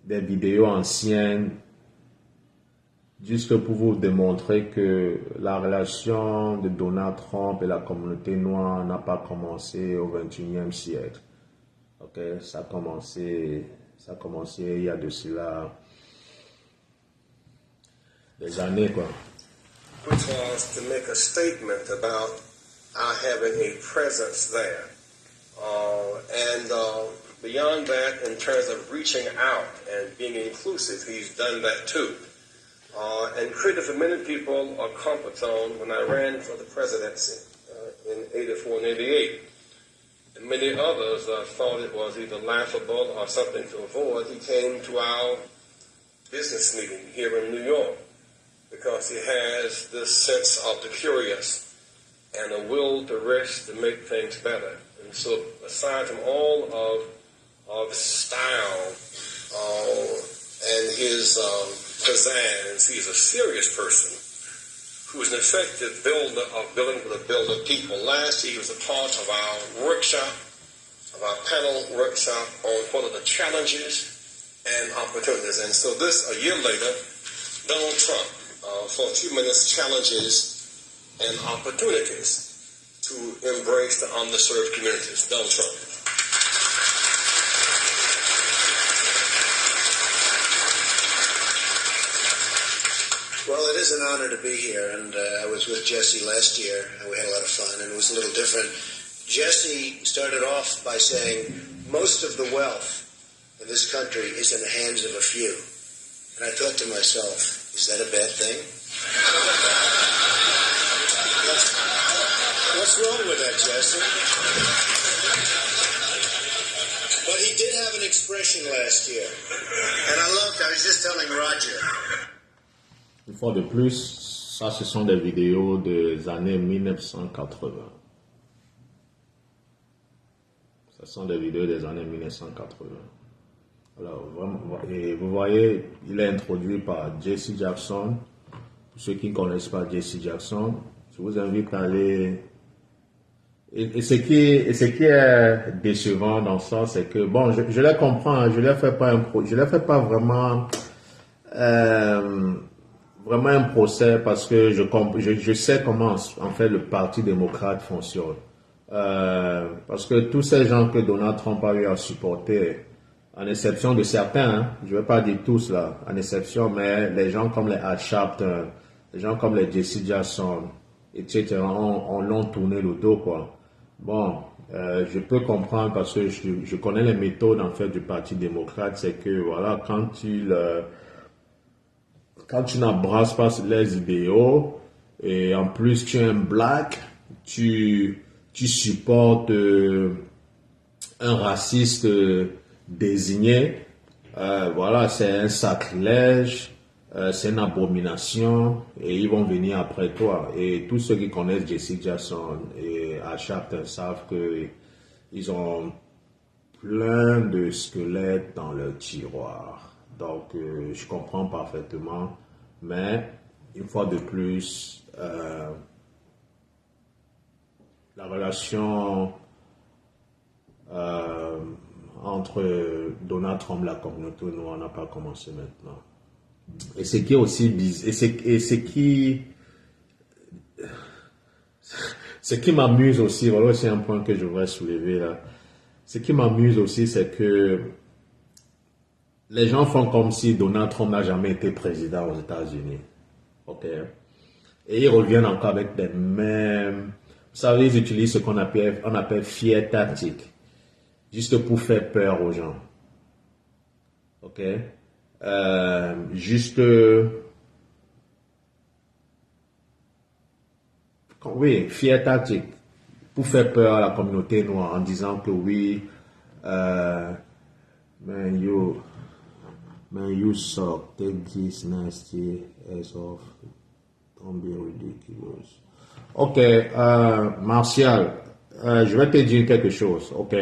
vidéos anciennes, juste pour vous démontrer que la relation de Donald Trump et la communauté noire n'a pas commencé au XXIe siècle. Ok, ça a commencé il y a de cela des années, quoi. Which was to make a statement about our having a presence there. Beyond that, in terms of reaching out and being inclusive, he's done that too. And created for many people a comfort zone when I ran for the presidency in 84 and 88. And many others thought it was either laughable or something to avoid. He came to our business meeting here in New York because he has this sense of the curious and a will to risk to make things better. And so aside from all of style and his pizzazz, he's a serious person who is an effective builder of people. Last year he was a part of our workshop, of our panel workshop on what are the challenges and opportunities. And so this, a year later, Donald Trump, for a few minutes, challenges and opportunities to embrace the underserved communities. Donald Trump. Well, it is an honor to be here, and I was with Jesse last year, and we had a lot of fun, and it was a little different. Jesse started off by saying, most of the wealth in this country is in the hands of a few. And I thought to myself, is that a bad thing? What's wrong with that, Jesse? But he did have an expression last year, and I was just telling Roger. Une fois de plus, Ça, ce sont des vidéos des années 1980. Ce sont des vidéos des années 1980. Alors, vraiment, et vous voyez, il est introduit par Jesse Jackson. Pour ceux qui ne connaissent pas Jesse Jackson, je vous invite à aller. Et ce qui est décevant dans ça, c'est que, bon, je les comprends, hein, je ne les fais pas vraiment, vraiment un procès parce que je sais comment, en fait, le Parti démocrate fonctionne. Parce que tous ces gens que Donald Trump a eu à supporter, en exception de certains, hein, je ne vais pas dire tous là, en exception, mais les gens comme les Al Sharpton, les gens comme les Jesse Jackson, etc., on l'ont tourné le dos, quoi. Bon, je peux comprendre parce que je connais les méthodes, en fait, du Parti démocrate, c'est que, voilà, quand tu n'embrasses pas les idéaux, et en plus tu es un black, tu supportes un raciste désigné, voilà, c'est un sacrilège, c'est une abomination, et ils vont venir après toi. Et tous ceux qui connaissent Jesse Jackson et Al Sharpton savent qu'ils ont plein de squelettes dans leur tiroir. Donc, je comprends parfaitement, mais une fois de plus, la relation entre Donald Trump et la communauté noire n'a pas commencé maintenant. Et ce qui est aussi bizarre, ce qui m'amuse aussi, voilà, c'est un point que je voudrais soulever là. Ce qui m'amuse aussi, c'est que les gens font comme si Donald Trump n'a jamais été président aux États-Unis. Ok? Et ils reviennent encore avec des mêmes. Vous savez, ils utilisent ce qu'on appelle fear tactique, juste pour faire peur aux gens. Ok? Juste. Oui, fear tactique, pour faire peur à la communauté noire en disant que oui, man, you suck, take this nasty ass off, don't be ridiculous. Ok, Martial, je vais te dire quelque chose, ok,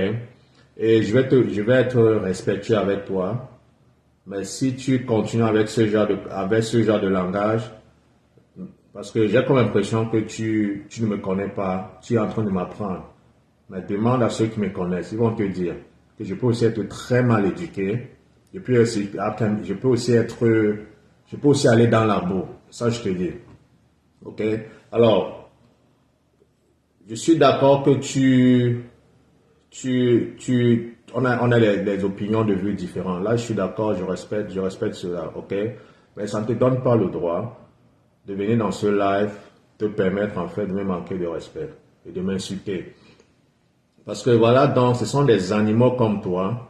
et je vais être respectueux avec toi, mais si tu continues avec ce genre de langage, parce que j'ai comme l'impression que tu ne me connais pas, tu es en train de m'apprendre. Mais demande à ceux qui me connaissent, ils vont te dire que je peux aussi être très mal éduqué. Je peux aussi aller dans la boue. Ça, je te dis. Ok? Alors, je suis d'accord que on a les opinions de vue différentes. Là, je suis d'accord, je respecte cela. Ok? Mais ça ne te donne pas le droit de venir dans ce live, te permettre en fait de me manquer de respect et de m'insulter. Parce que voilà, donc ce sont des animaux comme toi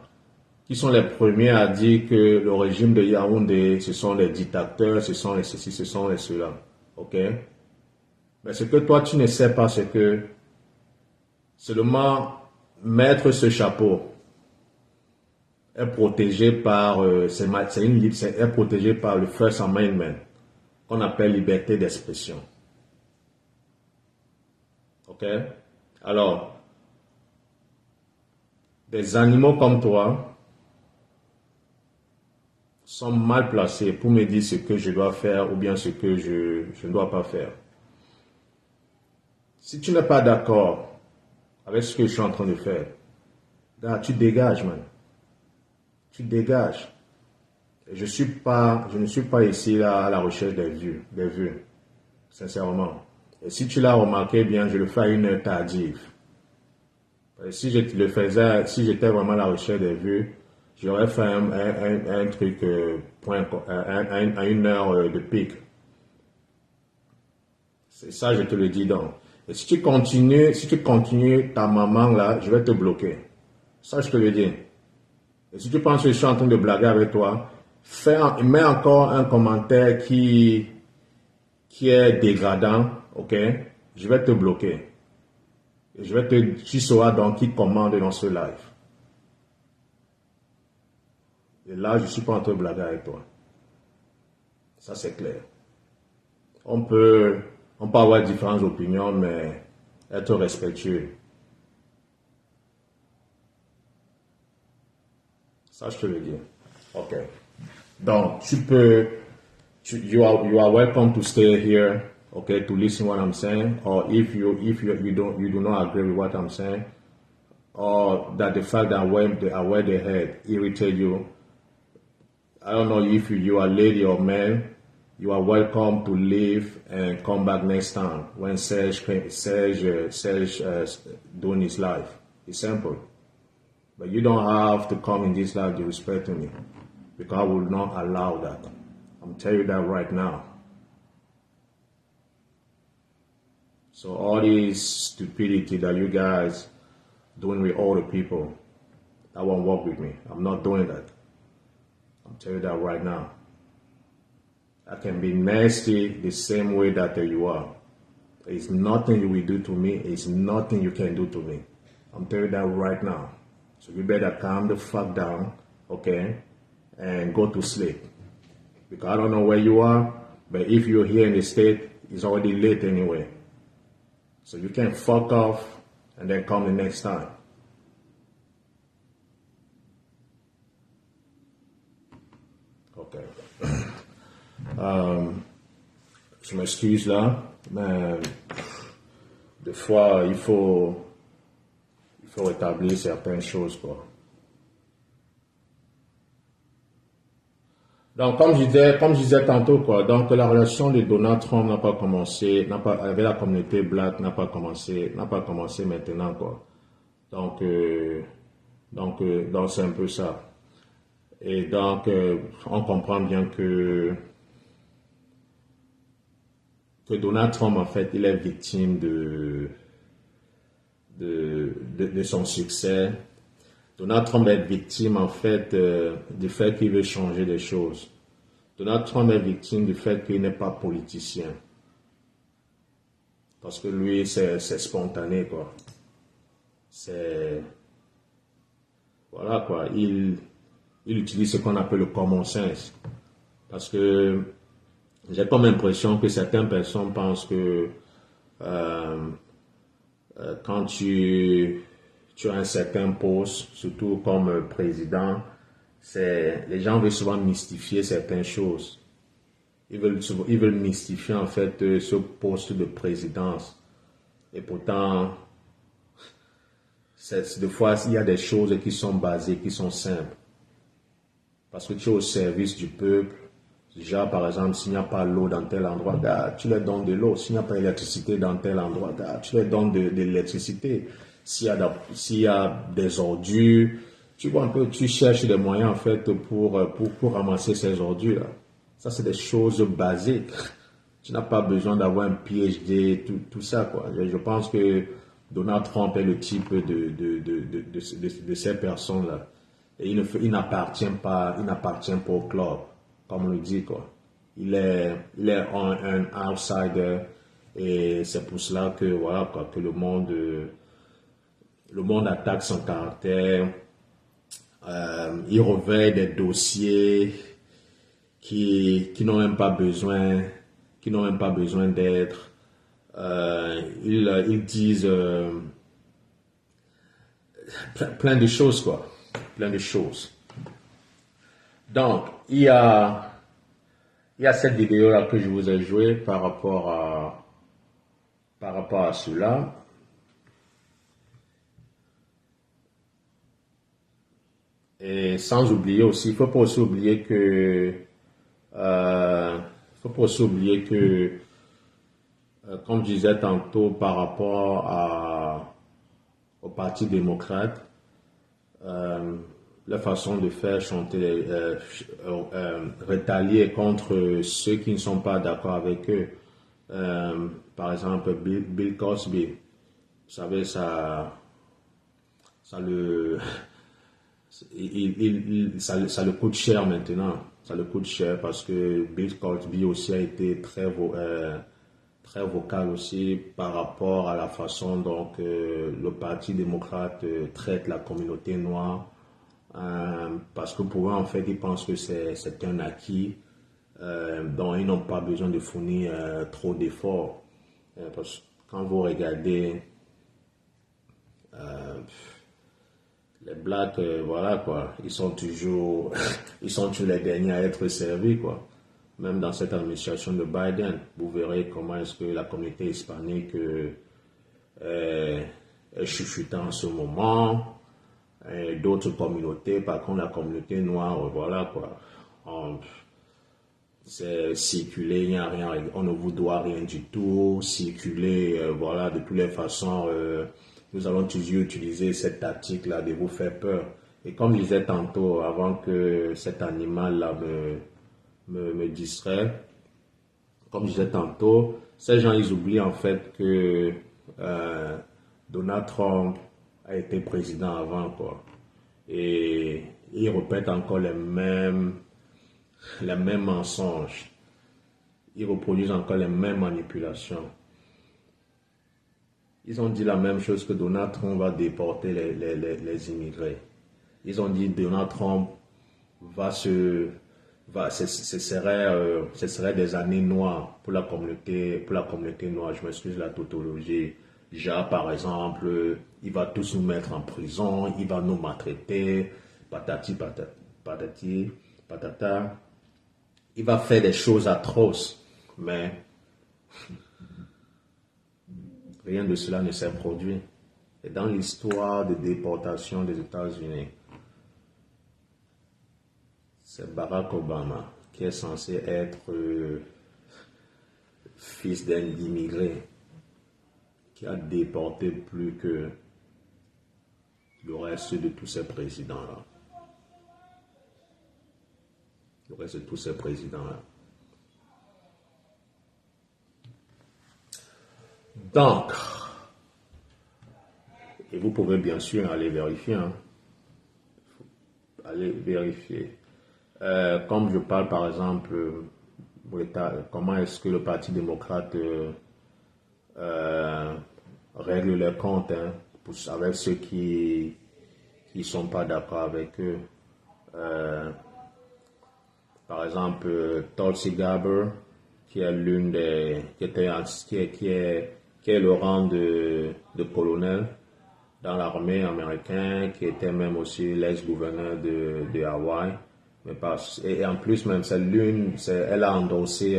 qui sont les premiers à dire que le régime de Yaoundé, ce sont les dictateurs, ce sont les ceci, ce sont les cela. Ok? Mais ce que toi tu ne sais pas, c'est que seulement mettre ce chapeau est protégé par, est protégé par le First Amendment, qu'on appelle liberté d'expression. Ok? Alors, des animaux comme toi sont mal placés pour me dire ce que je dois faire ou bien ce que je ne dois pas faire. Si tu n'es pas d'accord avec ce que je suis en train de faire, là, tu dégages, man. Tu dégages. Je ne suis pas ici là, à la recherche des vues, sincèrement. Et si tu l'as remarqué bien, je le fais à une heure tardive. Et si je le faisais, si j'étais vraiment à la recherche des vues, j'aurais fait un truc à une heure de pic. C'est ça, je te le dis donc. Et si tu continues ta maman là, je vais te bloquer. Ça, je te le dis. Et si tu penses que je suis en train de blaguer avec toi, mets encore un commentaire qui est dégradant, ok? Je vais te bloquer. Et tu sauras donc qui commande dans ce live. Et là, je ne suis pas en train de blaguer avec toi. Ça, c'est clair. On peut avoir différentes opinions, mais être respectueux. Ça, je te le dis. Ok. Donc, you are welcome to stay here, okay, to listen what I'm saying. Or if you do not agree with what I'm saying, or that the fact that I wear the head irritate you, I don't know if you are lady or man, you are welcome to leave and come back next time when Serge doing his life. It's simple. But you don't have to come in this life disrespecting me, because I will not allow that. I'm telling you that right now. So all this stupidity that you guys doing with all the people, that won't work with me. I'm not doing that. I'm telling you that right now. I can be nasty the same way that you are. It's nothing you will do to me. It's nothing you can do to me. I'm telling you that right now. So you better calm the fuck down, okay, and go to sleep. Because I don't know where you are, but if you're here in the state, it's already late anyway. So you can fuck off and then come the next time. Okay. Je m'excuse là, mais des fois il faut rétablir certaines choses, quoi. Donc, comme je disais tantôt, quoi, donc la relation de Donald Trump n'a pas commencé, avec la communauté black n'a pas commencé maintenant, quoi. Donc c'est un peu ça. Et donc, on comprend bien que Donald Trump, en fait, il est victime de son succès. Donald Trump est victime, en fait, du fait qu'il veut changer des choses. Donald Trump est victime du fait qu'il n'est pas politicien. Parce que lui, c'est spontané, quoi. Voilà, quoi. Il utilise ce qu'on appelle le common sense. Parce que j'ai comme l'impression que certaines personnes pensent que quand tu as un certain poste, surtout comme président, les gens veulent souvent mystifier certaines choses. Ils veulent mystifier en fait ce poste de présidence. Et pourtant, des fois, il y a des choses qui sont basées, qui sont simples. Parce que tu es au service du peuple. Déjà, par exemple, s'il n'y a pas l'eau dans tel endroit, tu leur donnes de l'eau. S'il n'y a pas d'électricité dans tel endroit, tu leur donnes de l'électricité. S'il y a des ordures, tu vois un peu, tu cherches des moyens en fait pour ramasser ces ordures-là. Ça, c'est des choses basiques. Tu n'as pas besoin d'avoir un PhD, tout ça, quoi. Je pense que Donald Trump est le type de ces personnes-là. Et il n'appartient pas au club, comme on le dit, quoi. Il est un outsider, et c'est pour cela que, voilà, quoi, que le monde attaque son caractère. Il revêt des dossiers qui n'ont même pas besoin d'être. Ils disent plein de choses, quoi. Plein de choses. Donc, il y a cette vidéo-là que je vous ai jouée par rapport à cela. Et sans oublier aussi, il ne faut pas aussi oublier que, comme je disais tantôt, par rapport au Parti démocrate, la façon de faire chanter, rétalier contre ceux qui ne sont pas d'accord avec eux. Par exemple, Bill Cosby, vous savez, ça le coûte cher maintenant. Ça le coûte cher parce que Bill Cosby aussi a été très vocal aussi par rapport à la façon dont le Parti démocrate traite la communauté noire. Parce que pour eux, en fait, ils pensent que c'est un acquis dont ils n'ont pas besoin de fournir trop d'efforts. Parce que quand vous regardez les Blacks, voilà quoi, ils sont toujours les derniers à être servis quoi. Même dans cette administration de Biden, vous verrez comment est-ce que la communauté hispanique est chuchotante en ce moment. Et d'autres communautés, par contre la communauté noire, voilà quoi. C'est circuler, il n'y a rien, on ne vous doit rien du tout, circuler, voilà, de toutes les façons, nous allons toujours utiliser cette tactique-là de vous faire peur. Et comme je disais tantôt, avant que cet animal-là me distrait, comme je disais tantôt, ces gens, ils oublient en fait que Donald Trump a été président avant, quoi. Et ils répètent encore les mêmes mensonges. Ils reproduisent encore les mêmes manipulations. Ils ont dit la même chose que Donald Trump va déporter les immigrés. Ils ont dit Donald Trump ce serait des années noires pour la communauté noire. Je m'excuse la tautologie. Ja, par exemple, il va tous nous mettre en prison, il va nous maltraiter, patati patati patata. Il va faire des choses atroces, mais rien de cela ne s'est produit. Et dans l'histoire de déportation des États-Unis, c'est Barack Obama qui est censé être fils d'un immigré qui a déporté plus que le reste de tous ces présidents-là. Le reste de tous ces présidents-là. Donc, et vous pouvez bien sûr aller vérifier. Allez vérifier. Comme je parle par exemple, comment est-ce que le Parti démocrate règle les comptes avec ceux qui ne sont pas d'accord avec eux. Par exemple, Tulsi Gabbard, qui est qui est le rang de colonel dans l'armée américaine, qui était même aussi l'ex-gouverneur de Hawaï. Et en plus même, elle a endossé,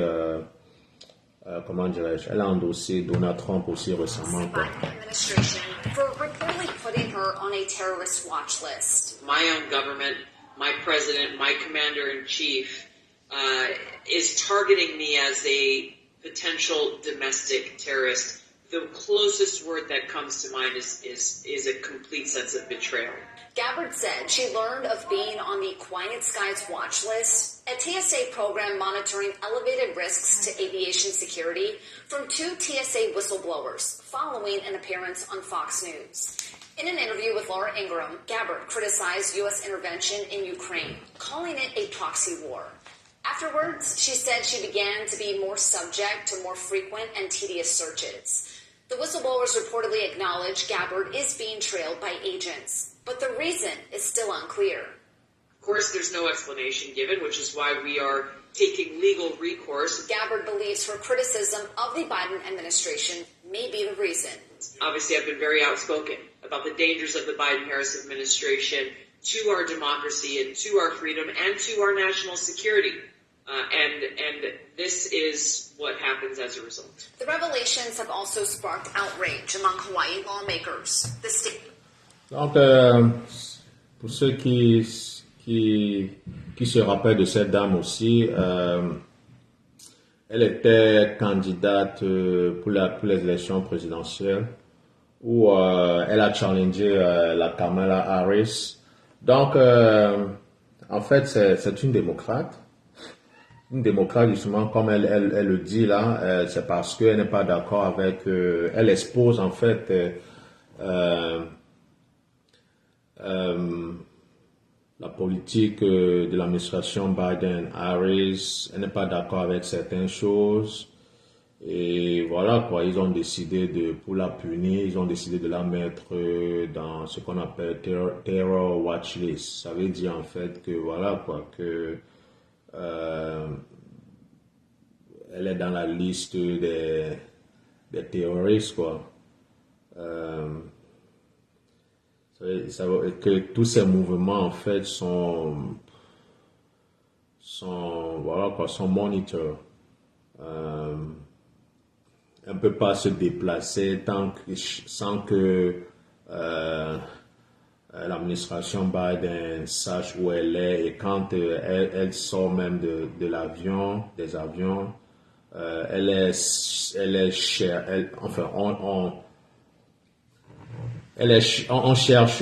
comment dirais-je, elle a endossé Donald Trump aussi récemment. Biden administration for reportedly putting her on a terrorist watch list. My own government, my president, my commander-in-chief is targeting me as a potential domestic terrorist. The closest word that comes to mind is a complete sense of betrayal. Gabbard said she learned of being on the Quiet Skies watch list, a TSA program monitoring elevated risks to aviation security, from two TSA whistleblowers following an appearance on Fox News. In an interview with Laura Ingraham, Gabbard criticized U.S. intervention in Ukraine, calling it a proxy war. Afterwards, she said she began to be more subject to more frequent and tedious searches. The whistleblowers reportedly acknowledge Gabbard is being trailed by agents, but the reason is still unclear. Of course, there's no explanation given, which is why we are taking legal recourse. Gabbard believes her criticism of the Biden administration may be the reason. Obviously, I've been very outspoken about the dangers of the Biden-Harris administration to our democracy and to our freedom and to our national security. And this is what happens as a result. The revelations have also sparked outrage among Hawaii lawmakers. The state. Donc, pour ceux qui se rappellent de cette dame aussi, elle était candidate pour les élections présidentielles où elle a challengé la Kamala Harris. Donc, en fait, c'est une démocrate. Une démocrate, justement, comme elle le dit là, c'est parce qu'elle n'est pas d'accord avec... elle expose, en fait, la politique de l'administration Biden-Harris. Elle n'est pas d'accord avec certaines choses. Et voilà, quoi, ils ont décidé pour la punir, ils ont décidé de la mettre dans ce qu'on appelle Terror Watch List. Ça veut dire, en fait, que voilà, quoi, que... elle est dans la liste des terroristes, quoi. Ça veut que tous ces mouvements, en fait, voilà, quoi, sont moniteurs. Elle ne peut pas se déplacer sans que l'administration Biden sache où elle est, et quand elle sort même des avions, elle est chère, enfin, on cherche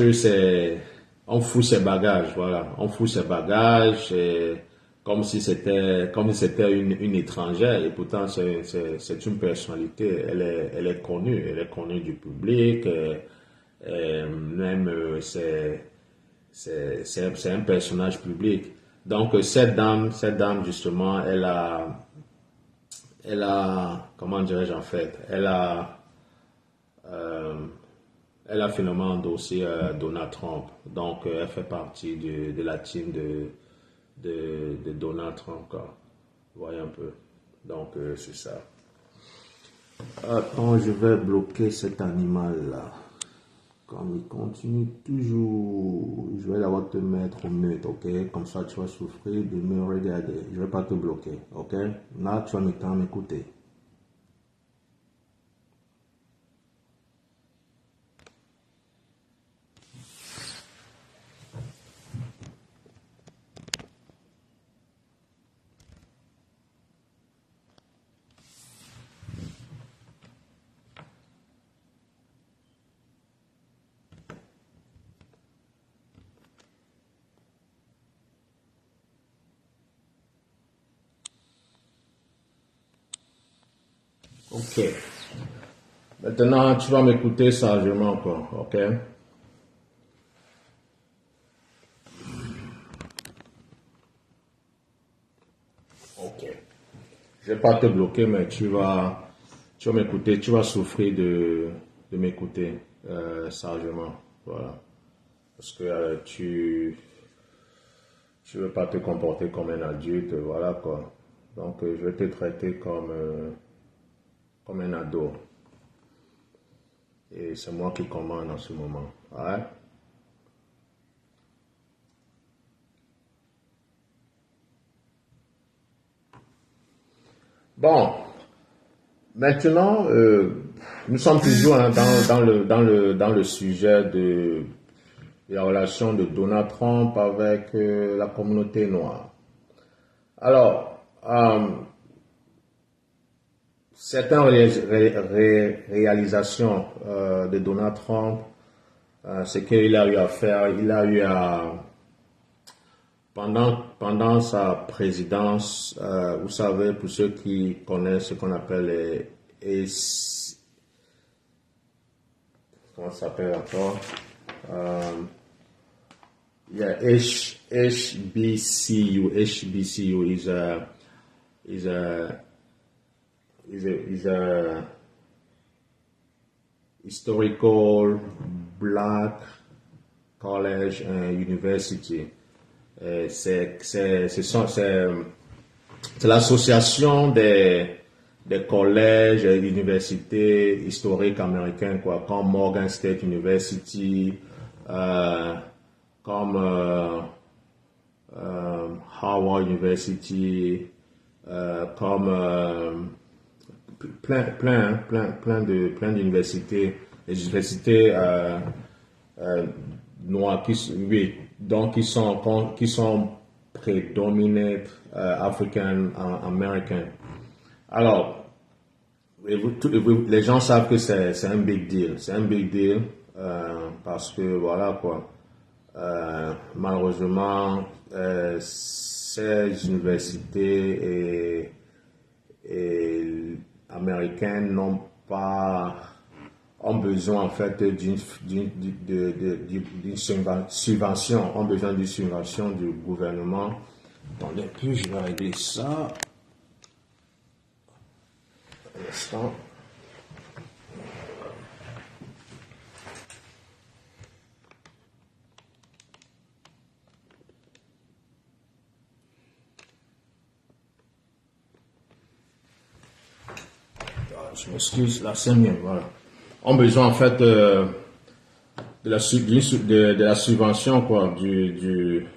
on fout ses bagages, voilà, on fout ses bagages, comme si c'était une étrangère, et pourtant c'est une personnalité, elle est connue du public, même c'est un personnage public. Donc cette dame justement, elle a, comment dirais-je en fait, elle a finalement endossé Donald Trump. Donc elle fait partie de la team de Donald Trump, quoi. Vous voyez un peu. Donc c'est ça. Attends, je vais bloquer cet animal-là. Comme il continue toujours, je vais d'abord te mettre au mute, ok? Comme ça, tu vas souffrir de me regarder. Je ne vais pas te bloquer, ok? Là, tu vas me temps m'écouter. Ok. Maintenant, tu vas m'écouter sagement, quoi, ok? Ok. Je vais pas te bloquer, mais tu vas m'écouter, tu vas souffrir de m'écouter sagement, voilà. Parce que tu veux pas te comporter comme un adulte, voilà quoi. Donc je vais te traiter comme un ado. Et c'est moi qui commande en ce moment. Ouais. Bon, maintenant, nous sommes toujours hein, dans le sujet de la relation de Donald Trump avec la communauté noire. Alors, certaines réalisations de Donald Trump, c'est qu'il a eu à faire, pendant sa présidence, vous savez, pour ceux qui connaissent ce qu'on appelle comment ça s'appelle encore? Yeah, HBCU. HBCU is a historical black college and university. C'est l'association des collèges et universités historiques américains, quoi, comme Morgan State University, comme Harvard University, comme plein d'universités, les universités noires qui sont prédominées African American. Alors, les gens savent que c'est un big deal, parce que voilà quoi. Malheureusement, ces universités et américaines ont besoin en fait d'une subvention, ont besoin d'une subvention du gouvernement. Attendez un peu, je vais régler ça. Un instant. je m'excuse, la scène, voilà. Ont besoin en fait de la subvention quoi du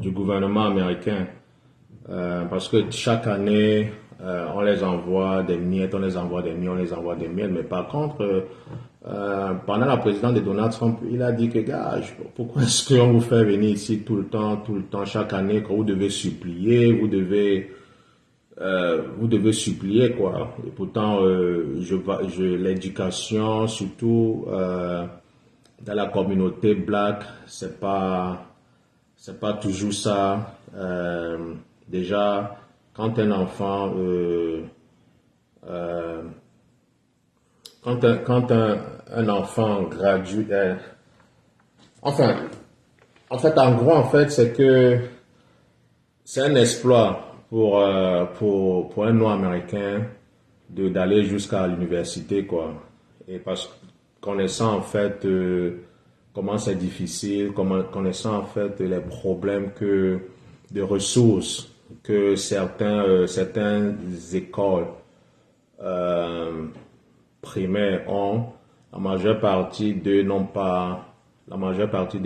gouvernement américain parce que chaque année on les envoie des miettes, mais par contre pendant la présidence de Donald Trump, il a dit que gars, pourquoi est-ce qu'on vous fait venir ici tout le temps, chaque année, quand vous devez supplier, vous devez supplier quoi. Et pourtant, l'éducation, surtout dans la communauté black, c'est pas toujours ça. Déjà, quand un enfant, quand un enfant gradue, en gros, c'est que c'est un exploit pour un noir américain d'aller jusqu'à l'université quoi. Et parce que connaissant en fait comment c'est difficile, connaissant en fait les problèmes de ressources que certaines écoles primaires ont, la majeure partie de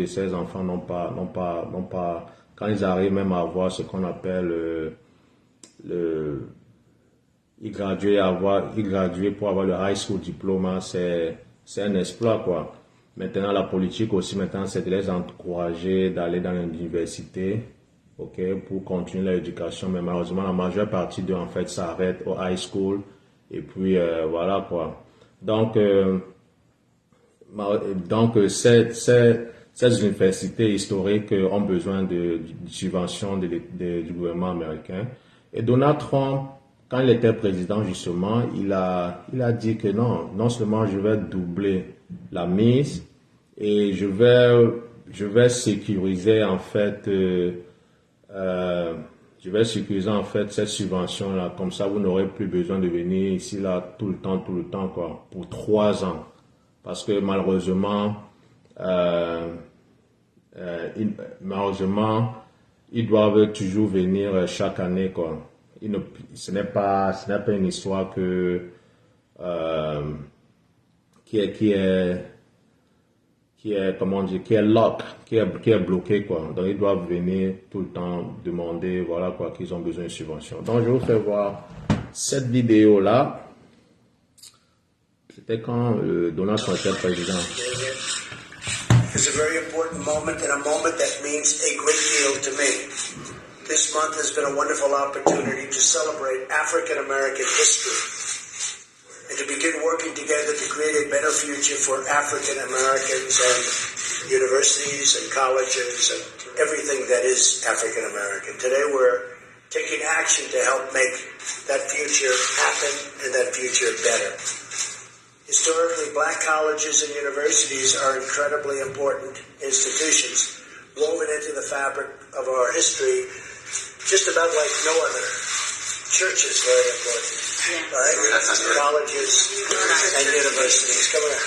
ces enfants n'ont pas, quand ils arrivent même à avoir ce qu'on appelle ils graduent pour avoir le high school diplôme, c'est un exploit quoi. Maintenant la politique aussi c'est de les encourager d'aller dans l'université, ok, pour continuer l'éducation, mais malheureusement la majeure partie d'eux en fait s'arrêtent au high school et puis voilà quoi. Donc ces universités historiques ont besoin de subventions du gouvernement américain. Et Donald Trump, quand il était président justement, il a dit que non seulement je vais doubler la mise et je vais sécuriser en fait cette subvention là, comme ça vous n'aurez plus besoin de venir ici là tout le temps quoi, pour 3 ans, parce que malheureusement ils doivent toujours venir chaque année quoi. Ce n'est pas une histoire qui est bloqué quoi. Donc ils doivent venir tout le temps demander voilà quoi qu'ils ont besoin de subventions. Donc je vous fais voir cette vidéo là. C'était quand Donald Trump était président. It's a very important moment and a moment that means a great deal to me. This month has been a wonderful opportunity to celebrate African American history and to begin working together to create a better future for African Americans and universities and colleges and everything that is African American. Today we're taking action to help make that future happen and that future better. Historically, black colleges and universities are incredibly important institutions woven into the fabric of our history, just about like no other. Church is very important, right? Colleges and universities. Come on.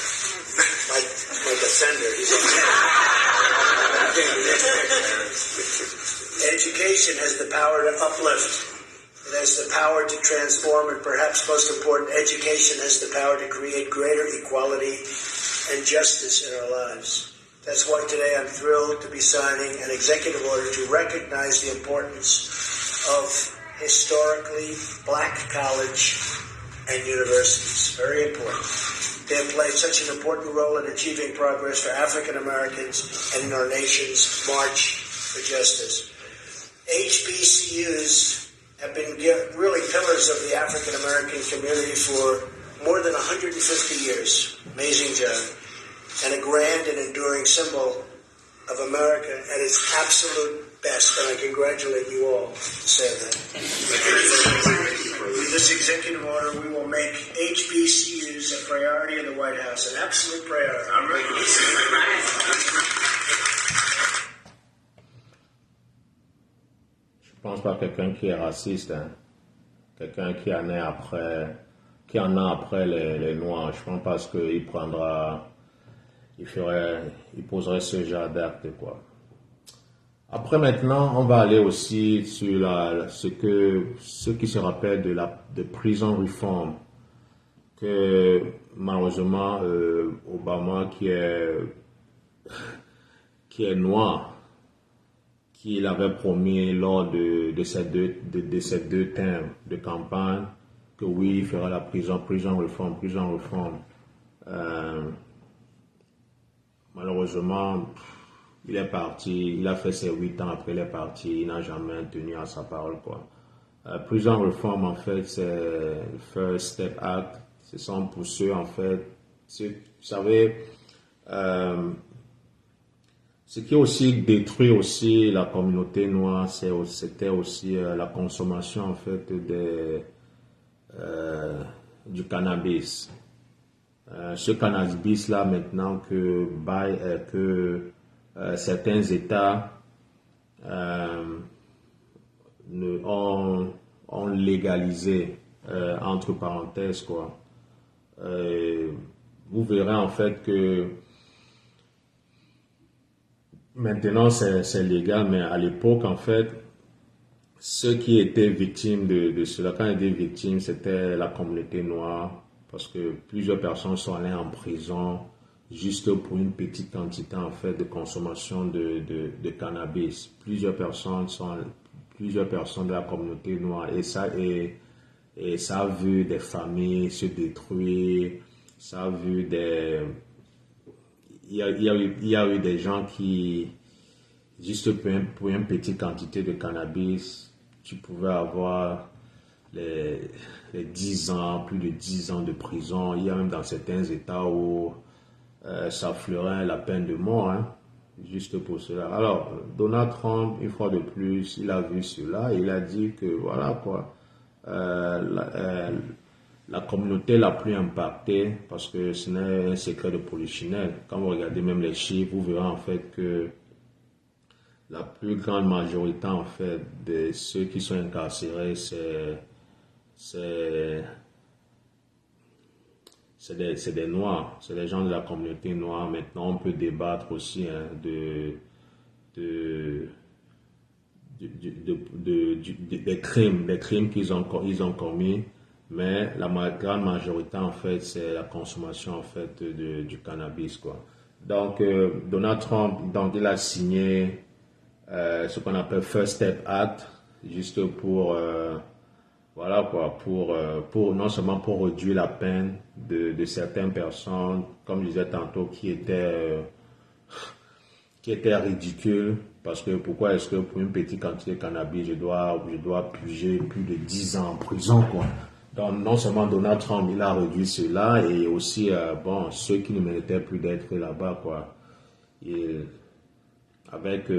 My defender, he's on Education has the power to uplift. It has the power to transform, and perhaps most important, education has the power to create greater equality and justice in our lives. That's why today I'm thrilled to be signing an executive order to recognize the importance of historically black college and universities. Very important. They have played such an important role in achieving progress for African Americans and in our nation's march for justice. HBCUs have been really pillars of the African American community for more than 150 years. Amazing job. And a grand and enduring symbol of America at its absolute best. And I congratulate you all to say that. With this executive order, we will make HBCUs a priority in the White House, an absolute priority. Je pense pas quelqu'un qui est raciste, hein. Quelqu'un qui en a après les Noirs. Je pense parce qu'il il poserait ce genre d'acte, quoi. Après maintenant, on va aller aussi sur ce qui se rappelle de prison reform que malheureusement, Obama, qui est noir, qu'il avait promis lors de ces deux termes de campagne, que oui, il fera la prison réforme. Malheureusement, il est parti, il a fait ses 8 ans, après il est parti, il n'a jamais tenu à sa parole, quoi. Prison réforme, en fait, c'est First Step Act. Ce sont pour ceux, en fait, vous savez, ce qui aussi détruit aussi la communauté noire, c'était aussi la consommation, en fait, du cannabis. Ce cannabis-là, maintenant que certains États ont légalisé, entre parenthèses, quoi. Vous verrez en fait que maintenant c'est légal, mais à l'époque, en fait, ceux qui étaient victimes de cela, quand ils étaient victimes, c'était la communauté noire, parce que plusieurs personnes sont allées en prison juste pour une petite quantité, en fait, de consommation de cannabis. Plusieurs personnes de la communauté noire, et ça a vu des familles se détruire, ça a vu il y a eu des gens qui, juste pour une petite quantité de cannabis, tu pouvais avoir les 10 ans, plus de 10 ans de prison. Il y a même dans certains États où ça fleurait la peine de mort, hein, juste pour cela. Alors, Donald Trump, une fois de plus, il a vu cela et il a dit que voilà quoi, la communauté la plus impactée, parce que ce n'est un secret de polichinelle. Quand vous regardez même les chiffres, vous verrez en fait que la plus grande majorité en fait de ceux qui sont incarcérés, c'est des Noirs, c'est les gens de la communauté noire. Maintenant, on peut débattre aussi, hein, des crimes qu'ils ont commis, mais la grande majorité, en fait, c'est la consommation, en fait, du cannabis, quoi. Donc, Donald Trump, donc, il a signé ce qu'on appelle First Step Act, juste pour voilà quoi, pour non seulement pour réduire la peine de certaines personnes, comme je disais tantôt, qui étaient ridicules, parce que pourquoi est-ce que pour une petite quantité de cannabis, je dois purger plus de 10 ans en prison, quoi. Donc non seulement Donald Trump, il a réduit cela, et aussi bon, ceux qui ne méritaient plus d'être là-bas, quoi. Avec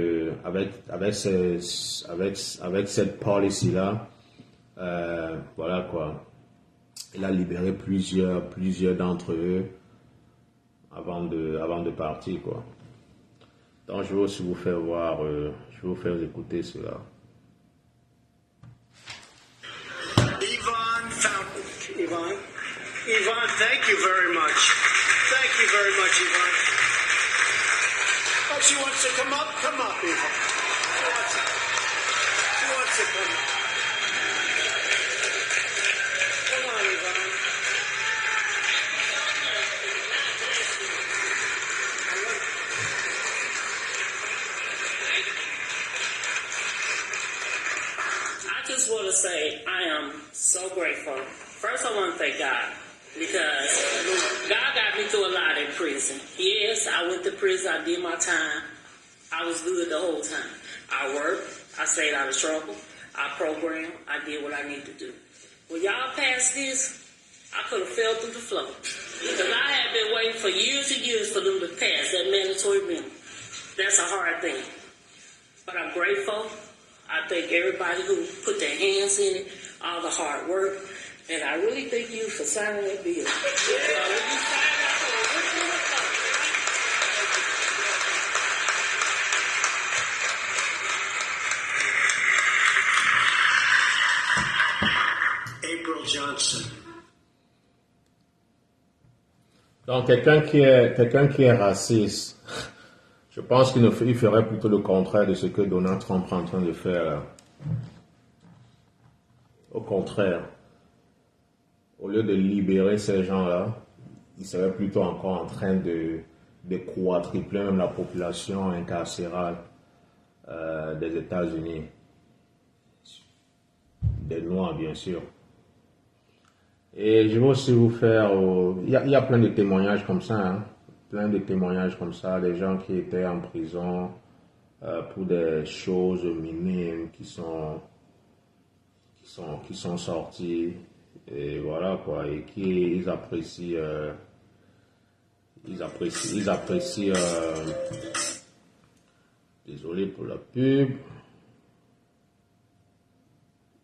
cette policy-là, voilà quoi, il a libéré plusieurs d'entre eux avant de partir, quoi. Donc je vais aussi vous faire voir, je vais vous faire écouter cela. Yvonne, thank you very much. Thank you very much, Yvonne. Oh, she wants to come up? Come up, Yvonne. She wants to come up. Come on, Yvonne. I just want to say I am so grateful. First, I want to thank God, because God got me through a lot in prison. Yes, I went to prison. I did my time. I was good the whole time. I worked. I stayed out of trouble. I programmed. I did what I needed to do. When y'all passed this, I could have fell through the floor, because I had been waiting for years and years for them to pass that mandatory minimum. That's a hard thing. But I'm grateful. I thank everybody who put their hands in it, all the hard work. And I really thank you for signing that bill. April Johnson. Donc quelqu'un qui est raciste, je pense qu'il ferait plutôt le contraire de ce que Donald Trump est en train de faire. Au contraire. au lieu de libérer ces gens-là, ils seraient plutôt encore en train de quadrupler même la population incarcérale des États-Unis. Des Noirs, bien sûr. Et je vais aussi vous faire... Il y a plein de témoignages comme ça, hein, plein de témoignages comme ça, des gens qui étaient en prison pour des choses minimes qui sont sortis, et voilà quoi, et qui ils apprécient désolé pour la pub,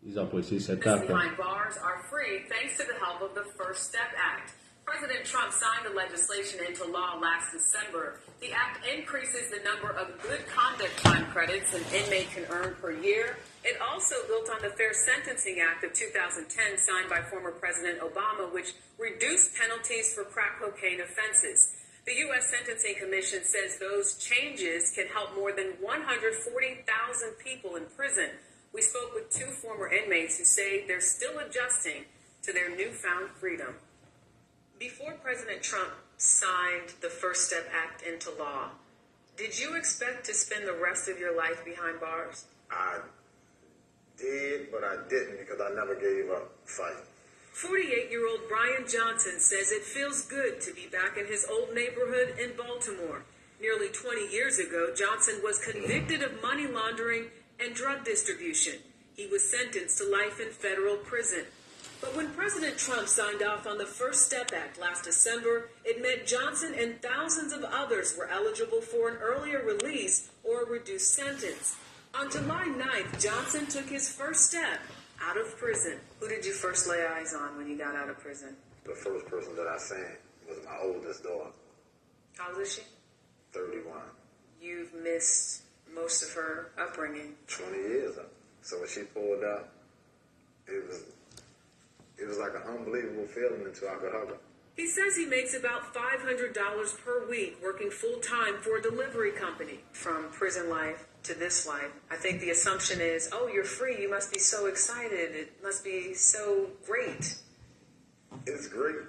ils apprécient cet acte. Behind bars are free thanks to the help of the First Step Act. President Trump signed the legislation into law last December. The act increases the number of good conduct time credits an inmate can earn per year. It also built on the Fair Sentencing Act of 2010 signed by former President Obama, which reduced penalties for crack cocaine offenses. The U.S. Sentencing Commission says those changes can help more than 140,000 people in prison. We spoke with two former inmates who say they're still adjusting to their newfound freedom. Before President Trump signed the First Step Act into law, did you expect to spend the rest of your life behind bars? I did, but I didn't because I never gave up fighting. 48-year-old Brian Johnson says it feels good to be back in his old neighborhood in Baltimore. Nearly 20 years ago, Johnson was convicted of money laundering and drug distribution. He was sentenced to life in federal prison. But when President Trump signed off on the First Step Act last December, it meant Johnson and thousands of others were eligible for an earlier release or a reduced sentence. On July 9th, Johnson took his first step out of prison. Who did you first lay eyes on when you got out of prison? The first person that I seen was my oldest daughter. How old is she? 31. You've missed most of her upbringing. 20 years up. So when she pulled out, it was like an unbelievable feeling until I could hug her. He says he makes about $500 per week working full-time for a delivery company. From prison life to this life, I think the assumption is, oh, you're free, you must be so excited, it must be so great. It's great,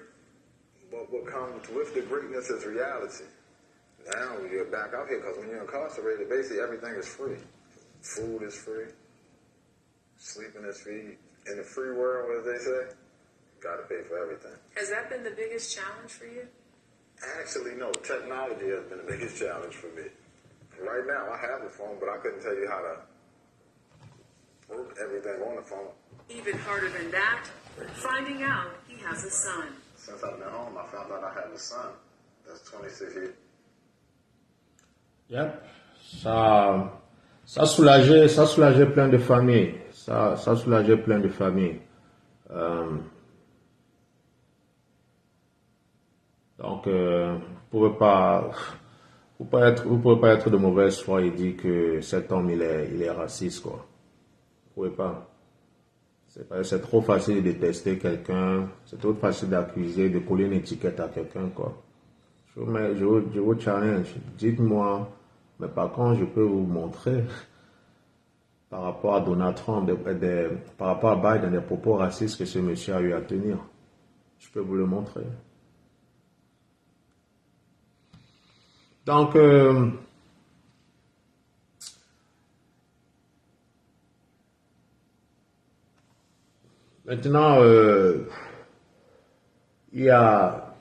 but what comes with the greatness is reality. Now you're back out here because when you're incarcerated, basically everything is free. Food is free, sleeping is free. In the free world, as they say, you got to pay for everything. Has that been the biggest challenge for you? Actually, no. Technology has been the biggest challenge for me. Right now, I have a phone, but I couldn't tell you how to work everything on the phone. Even harder than that, finding out he has a son. Since I've been home, I found out I have a son. That's 26 years. Yep. Ça soulageait plein de familles. Ça soulageait plein de familles. Donc, vous pouvez pas être de mauvaise foi et dire que cet homme il est raciste quoi. Vous pouvez pas. C'est trop facile de détester quelqu'un. C'est trop facile d'accuser, de coller une étiquette à quelqu'un quoi. Je vous challenge. Dites-moi, mais par contre je peux vous montrer. Par rapport à Donald Trump, par rapport à Biden, des propos racistes que ce monsieur a eu à tenir. Je peux vous le montrer. Donc, maintenant, il y a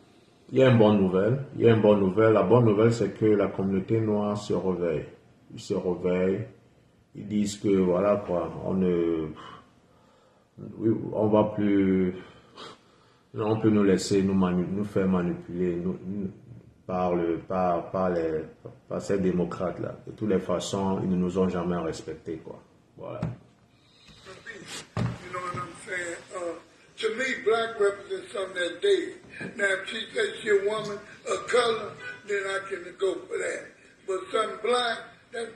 une bonne nouvelle. La bonne nouvelle, c'est que la communauté noire se réveille. Ils se réveillent. Ils disent que voilà quoi, on va plus, on peut nous laisser nous faire manipuler par ces démocrates là. De toutes les façons, ils ne nous ont jamais respectés quoi. Voilà. You know what I'm saying? To me, black represents something that's dead. Now, if she says she's a woman of color, then I can go for that. But something black, that's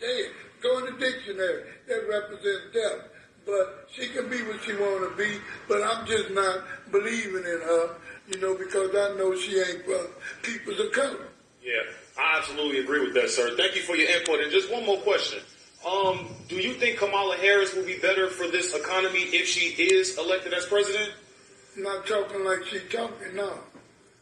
dead. Go in the dictionary. That represents death. But she can be what she want to be, but I'm just not believing in her, you know, because I know she ain't for people of color. Yeah, I absolutely agree with that, sir. Thank you for your input. And just one more question. Do you think Kamala Harris will be better for this economy if she is elected as president? Not talking like she talking now.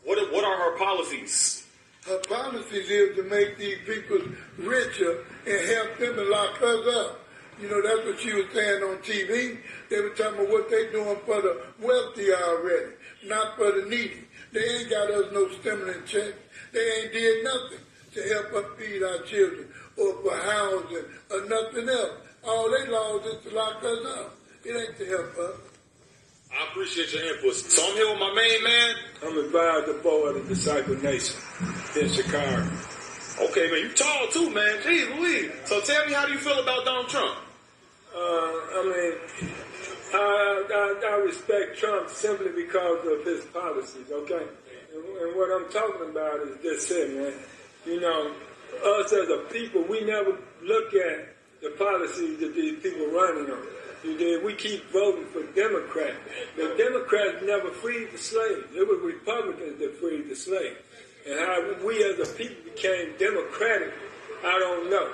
What are her policies? Her policies is to make these people richer and help them and lock us up. You know, that's what she was saying on TV. They were talking about what they doing for the wealthy already, not for the needy. They ain't got us no stimulus checks. They ain't did nothing to help us feed our children or for housing or nothing else. All they laws is to lock us up. It ain't to help us. I appreciate your input. So I'm here with my main man. I'm advisor board of Disciple Nation in Chicago. Okay, man, you tall too, man. Jeez Louise. So tell me, how do you feel about Donald Trump? I respect Trump simply because of his policies, okay? And what I'm talking about is this here, man. You know, us as a people, we never look at the policies that these people running on. We keep voting for Democrats. The Democrats never freed the slaves. It was Republicans that freed the slaves. And how we as a people became Democratic, I don't know.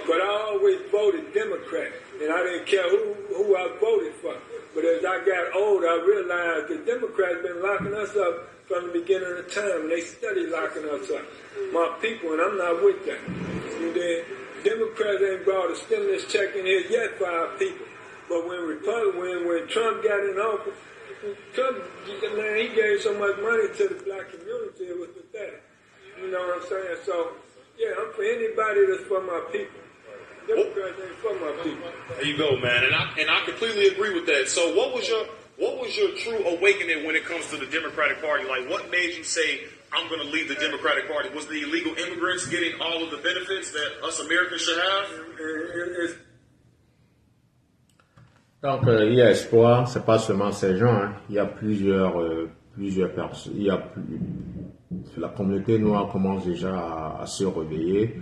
But I always voted Democrat, and I didn't care who I voted for. But as I got older, I realized the Democrats been locking us up from the beginning of time, and they steady locking us up. My people, and I'm not with that. And then Democrats ain't brought a stimulus check in here yet for our people. But when Trump got in office, Trump, man, he gave so much money to the black community, it was pathetic. You know what I'm saying? So, yeah, I'm for anybody that's for my people. Democrats ain't for my people. There you go, man. And I completely agree with that. So what was your true awakening when it comes to the Democratic Party? Like, what made you say, I'm going to leave the Democratic Party? Was the illegal immigrants getting all of the benefits that us Americans should have? Donc, il y a espoir, c'est pas seulement ces gens, hein. Il y a plusieurs personnes. La communauté noire commence déjà à se réveiller,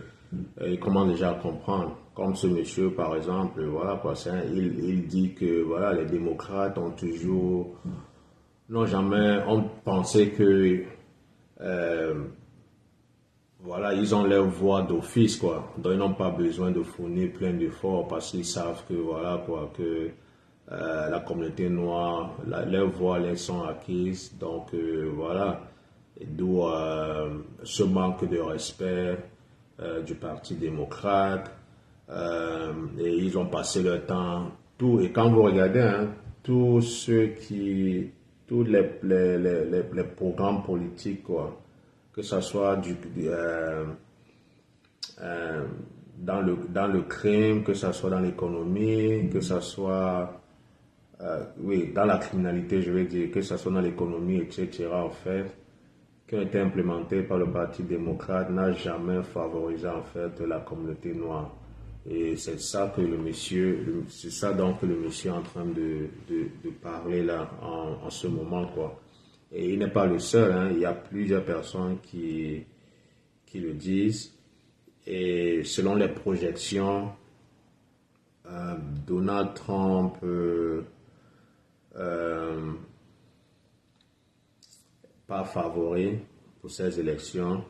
et commence déjà à comprendre. Comme ce monsieur, par exemple, voilà quoi, il dit que voilà, les démocrates n'ont jamais pensé que voilà, ils ont leur voix d'office, quoi. Donc ils n'ont pas besoin de fournir plein d'efforts parce qu'ils savent que voilà quoi, que la communauté noire, leurs voix les sont acquises. Donc voilà, d'où ce manque de respect du Parti démocrate. Et ils ont passé leur temps, et quand vous regardez, hein, tous les programmes politiques, quoi, que ce soit dans le crime, que ce soit dans l'économie, que ce soit dans la criminalité, je veux dire, que ce soit dans l'économie, etc., en fait, qui ont été implémentés par le Parti démocrate, n'a jamais favorisé, en fait, la communauté noire. Et c'est ça que le monsieur est en train de parler là, en ce moment, quoi. Et il n'est pas le seul, hein. Il y a plusieurs personnes qui le disent. Et selon les projections, Donald Trump pas favori pour ces élections.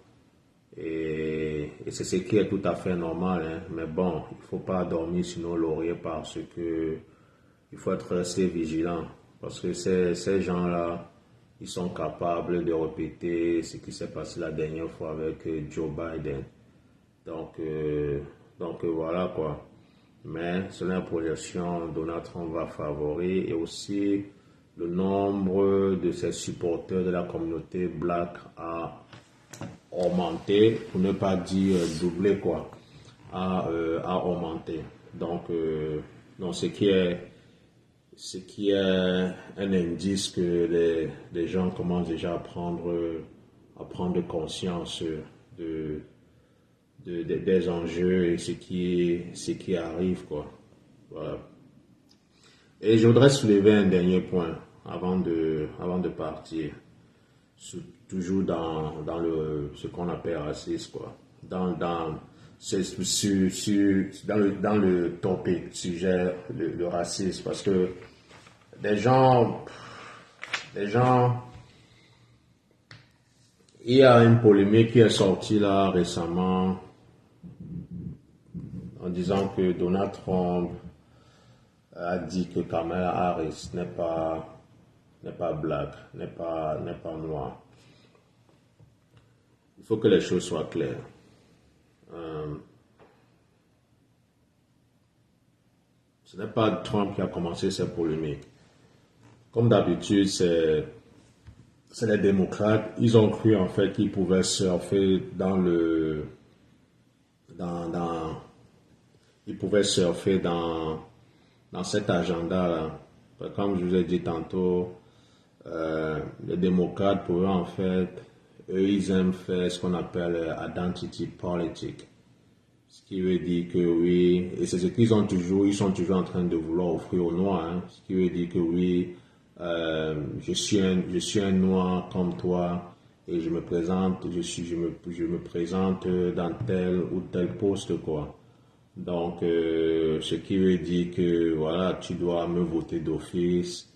Et c'est ce qui est tout à fait normal, hein. Mais bon, il ne faut pas dormir sur nos lauriers parce que il faut être resté vigilant. Parce que ces gens-là, ils sont capables de répéter ce qui s'est passé la dernière fois avec Joe Biden. Donc voilà quoi. Mais selon la projection, Donald Trump va favoriser, et aussi le nombre de ses supporters de la communauté black a augmenté, pour ne pas dire doublé quoi, a augmenté. Donc ce qui est un indice que les gens commencent déjà à prendre conscience des enjeux et ce qui arrive, quoi. Voilà. Et je voudrais soulever un dernier point avant de partir, toujours dans ce qu'on appelle racisme, quoi. Dans le topic sujet le racisme, parce que des gens, il y a une polémique qui est sortie là récemment en disant que Donald Trump a dit que Kamala Harris n'est pas black, n'est pas noir. Il faut que les choses soient claires. Ce n'est pas Trump qui a commencé ces polémiques. Comme d'habitude, c'est les démocrates. Ils ont cru en fait qu'ils pouvaient surfer dans cet agenda-là. Comme je vous ai dit tantôt, les démocrates, pour eux, en fait, eux, ils aiment faire ce qu'on appelle identity politique. Ce qui veut dire que oui, et c'est ce qu'ils ont toujours, ils sont toujours en train de vouloir offrir aux Noirs. Hein, ce qui veut dire que oui, je suis un Noir comme toi et je me présente dans tel ou tel poste, quoi. Donc, ce qui veut dire que voilà, tu dois me voter d'office,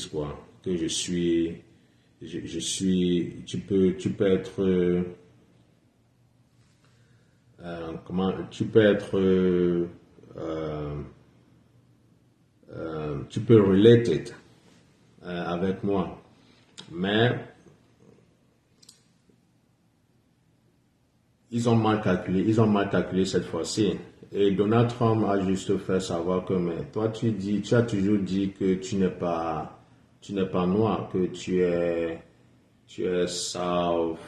quoi. Que tu peux être tu peux related avec moi, mais ils ont mal calculé cette fois-ci. Et Donald Trump a juste fait savoir que, mais toi tu as toujours dit que tu n'es pas noir, que tu es South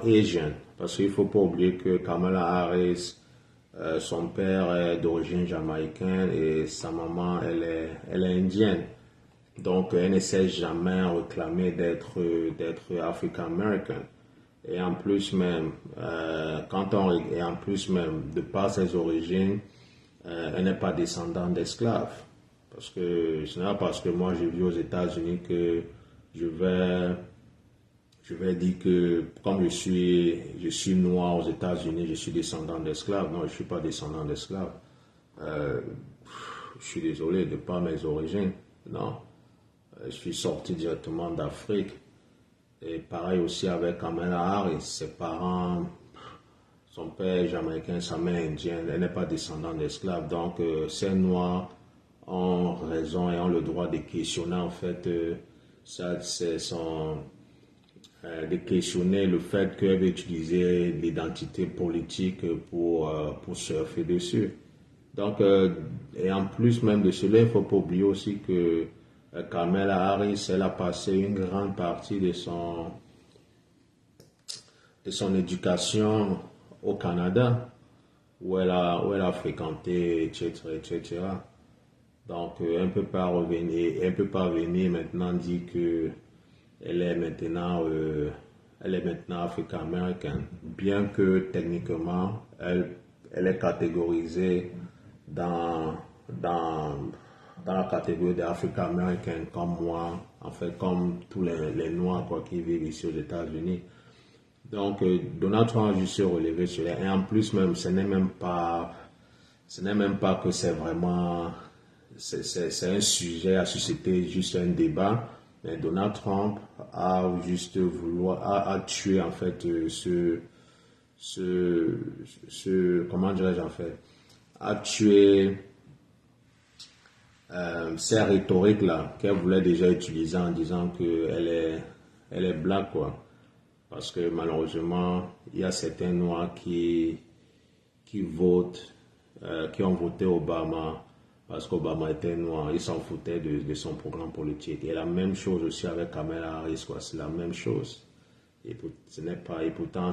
Asian. Parce qu'il ne faut pas oublier que Kamala Harris, son père est d'origine jamaïcaine et sa maman, elle est indienne. Donc, elle ne s'est jamais réclamée d'être African-American. Et en plus même, de par ses origines, elle n'est pas descendante d'esclaves. Parce que ce n'est pas parce que moi j'ai vu aux États-Unis que je vais dire que comme je suis noir aux États-Unis, je suis descendant d'esclaves. Non, je ne suis pas descendant d'esclaves. Je suis désolé de par mes origines. Non, je suis sorti directement d'Afrique. Et pareil aussi avec Kamala Harris. Ses parents, son père est jamaïcain, sa mère indienne. Elle n'est pas descendante d'esclaves. Donc, ces noirs ont raison et ont le droit de questionner en fait de questionner le fait qu'elle veut utiliser l'identité politique pour surfer dessus. Donc, et en plus même de cela, il ne faut pas oublier aussi que Kamala Harris, elle a passé une grande partie de son éducation au Canada, où elle a fréquenté, etc. Donc, elle ne peut pas venir maintenant dire que elle est maintenant africaine-américaine, bien que techniquement, elle est catégorisée dans la catégorie des Africains-Américains comme moi, en fait, comme tous les Noirs quoi, qui vivent ici aux États-Unis. Donc, Donald Trump a juste relevé cela. Et en plus, même, ce n'est même pas que c'est vraiment, c'est un sujet à susciter juste un débat. Mais Donald Trump a juste a tué en fait comment dirais-je en fait, a tué ces rhétoriques là qu'elle voulait déjà utiliser en disant qu'elle est black quoi. Parce que malheureusement, il y a certains noirs qui votent, qui ont voté Obama parce qu'Obama était noir, ils s'en foutaient de son programme politique. Et la même chose aussi avec Kamala Harris, quoi, c'est la même chose. Et pourtant,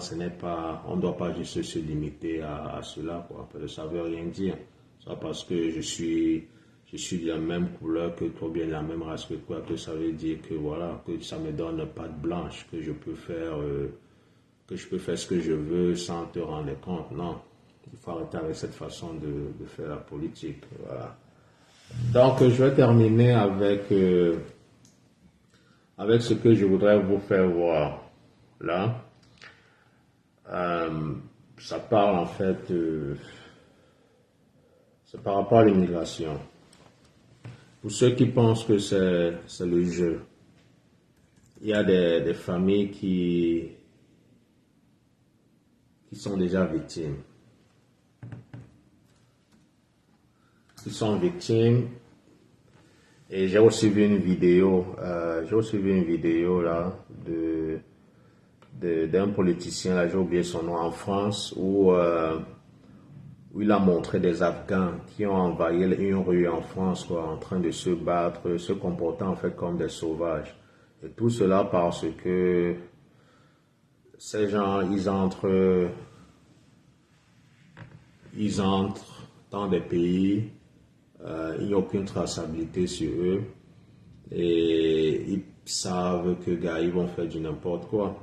on ne doit pas juste se limiter à cela, quoi, parce que ça ne veut rien dire. Ça parce que je suis de la même couleur que toi, bien de la même race que toi, que ça veut dire que voilà, que ça me donne patte blanche, que je peux faire ce que je veux sans te rendre compte. Non, il faut arrêter avec cette façon de faire la politique. Voilà. Donc, je vais terminer avec ce que je voudrais vous faire voir là. Ça parle en fait, c'est par rapport à l'immigration. Pour ceux qui pensent que c'est le jeu, il y a des familles qui sont déjà victimes. Ils sont victimes Et j'ai aussi vu une vidéo, là d'un politicien, là j'ai oublié son nom, en France, où il a montré des Afghans qui ont envahi une rue en France, quoi, en train de se battre, se comportant en fait comme des sauvages. Et tout cela parce que ces gens, ils entrent dans des pays, il n'y a aucune traçabilité sur eux et ils savent que gars, ils vont faire du n'importe quoi.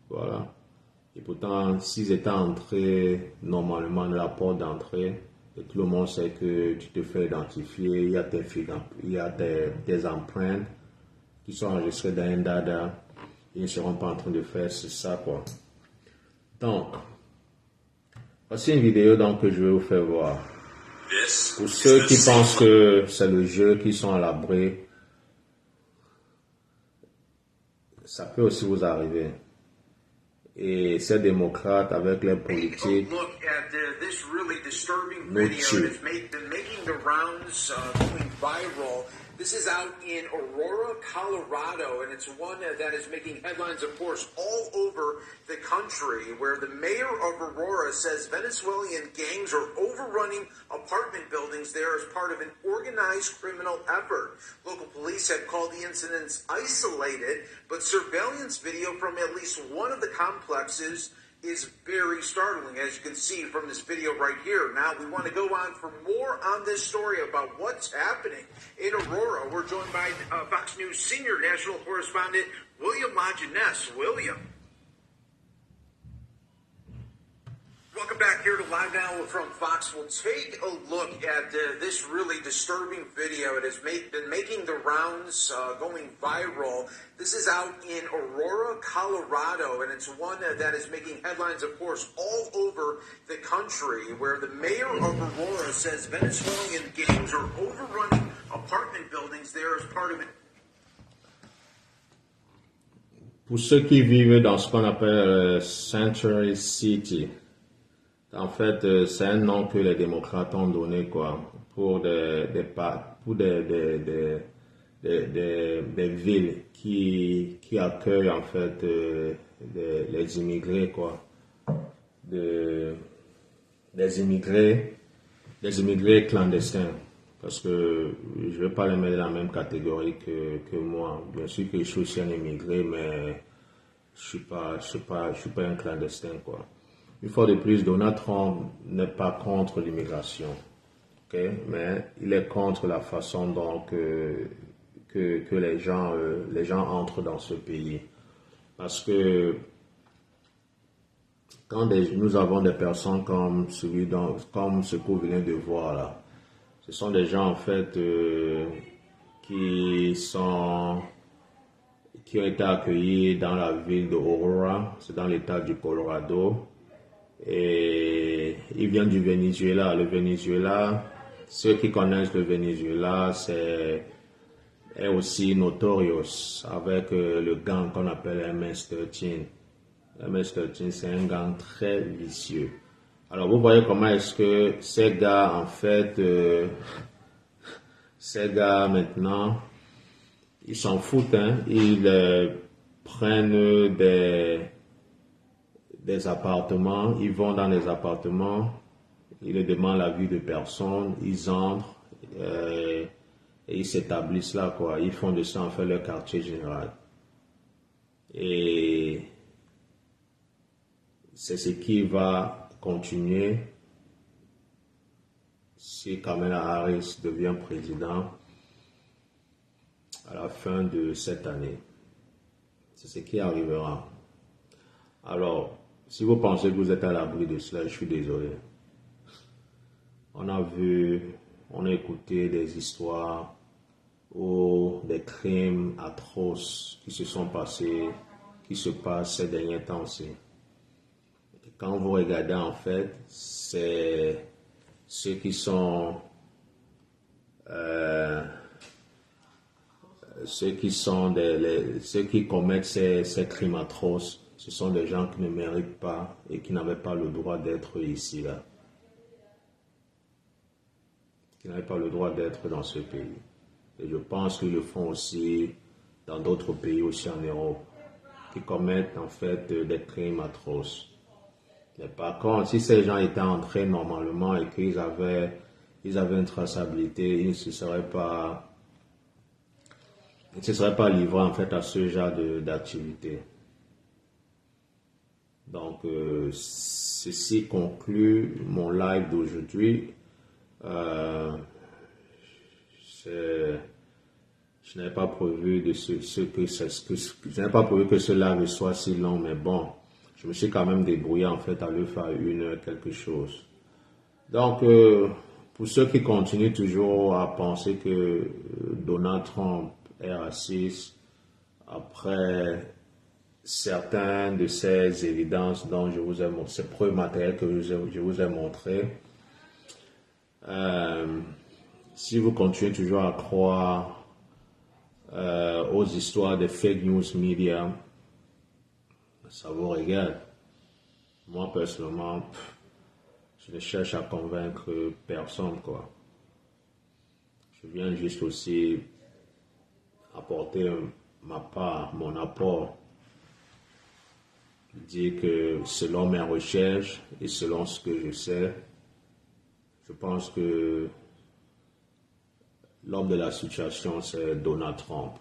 Voilà. Et pourtant, s'ils étaient entrés normalement de la porte d'entrée, et tout le monde sait que tu te fais identifier, il y a des empreintes qui sont enregistrées dans un dada, ils ne seront pas en train de faire ça, quoi. Donc, voici une vidéo donc, que je vais vous faire voir. Pour ceux qui pensent que c'est le jeu, qui sont à l'abri, ça peut aussi vous arriver. Et ces démocrates avec les politiques nous tuent. This is out in Aurora, Colorado, and it's one that is making headlines, of course, all over the country, where the mayor of Aurora says Venezuelan gangs are overrunning apartment buildings there as part of an organized criminal effort. Local police have called the incidents isolated, but surveillance video from at least one of the complexes is very startling, as you can see from this video right here. Now, we want to go on for more on this story about what's happening in Aurora. We're joined by Fox News senior national correspondent William Lajeunesse. William. Welcome back here to Live Now from Fox. We'll take a look at this really disturbing video. It has been making the rounds, going viral. This is out in Aurora, Colorado, and it's one that is making headlines, of course, all over the country, where the mayor of Aurora says Venezuelan gangs are overrunning apartment buildings there as part of it. Pour ceux qui vivent dans ce qu'on appelle Century City, en fait, c'est un nom que les démocrates ont donné, quoi, pour des villes qui accueillent en fait les immigrés, quoi, des immigrés clandestins, parce que je vais pas les mettre dans la même catégorie que moi. Bien sûr que je suis aussi un immigré, mais je suis pas un clandestin, quoi. Une fois de plus, Donald Trump n'est pas contre l'immigration, okay? Mais il est contre la façon dont que les gens entrent dans ce pays. Parce que quand nous avons des personnes comme ce que vous venez de voir là, ce sont des gens en fait qui ont été accueillis dans la ville de Aurora, c'est dans l'état du Colorado. Et il vient du Venezuela. Le Venezuela, ceux qui connaissent le Venezuela, est aussi notorious avec le gang qu'on appelle MS-13. MS-13, c'est un gang très vicieux. Alors vous voyez comment est-ce que ces gars, en fait, ces gars maintenant, ils s'en foutent, hein. Ils prennent des appartements, ils vont dans les appartements, ils ne demandent l'avis de personne, ils entrent et ils s'établissent là, quoi. Ils font de ça en fait leur quartier général. Et c'est ce qui va continuer si Kamala Harris devient président à la fin de cette année. C'est ce qui arrivera. Alors, si vous pensez que vous êtes à l'abri de cela, je suis désolé. On a écouté des histoires ou des crimes atroces qui se passent ces derniers temps aussi. Et quand vous regardez, en fait, c'est ceux qui commettent ces crimes atroces. Ce sont des gens qui ne méritent pas et qui n'avaient pas le droit d'être ici, là. Qui n'avaient pas le droit d'être dans ce pays. Et je pense qu'ils le font aussi dans d'autres pays aussi en Europe, qui commettent en fait des crimes atroces. Mais par contre, si ces gens étaient entrés normalement et qu'ils avaient une traçabilité, ils ne se seraient pas livrés en fait à ce genre d'activité. Donc, ceci conclut mon live d'aujourd'hui. Je n'avais pas prévu je n'avais pas prévu que ce live soit si long, mais bon, je me suis quand même débrouillé en fait à le faire 1 heure quelque chose. Donc, pour ceux qui continuent toujours à penser que Donald Trump est raciste, après certaines de ces évidences dont je vous ai montré, ces preuves matérielles que je vous ai montrées, si vous continuez toujours à croire aux histoires des fake news media, ça vous regarde. Moi, personnellement, je ne cherche à convaincre personne, quoi. Je viens juste aussi apporter ma part, mon apport. Dire que selon mes recherches et selon ce que je sais, je pense que l'homme de la situation, c'est Donald Trump.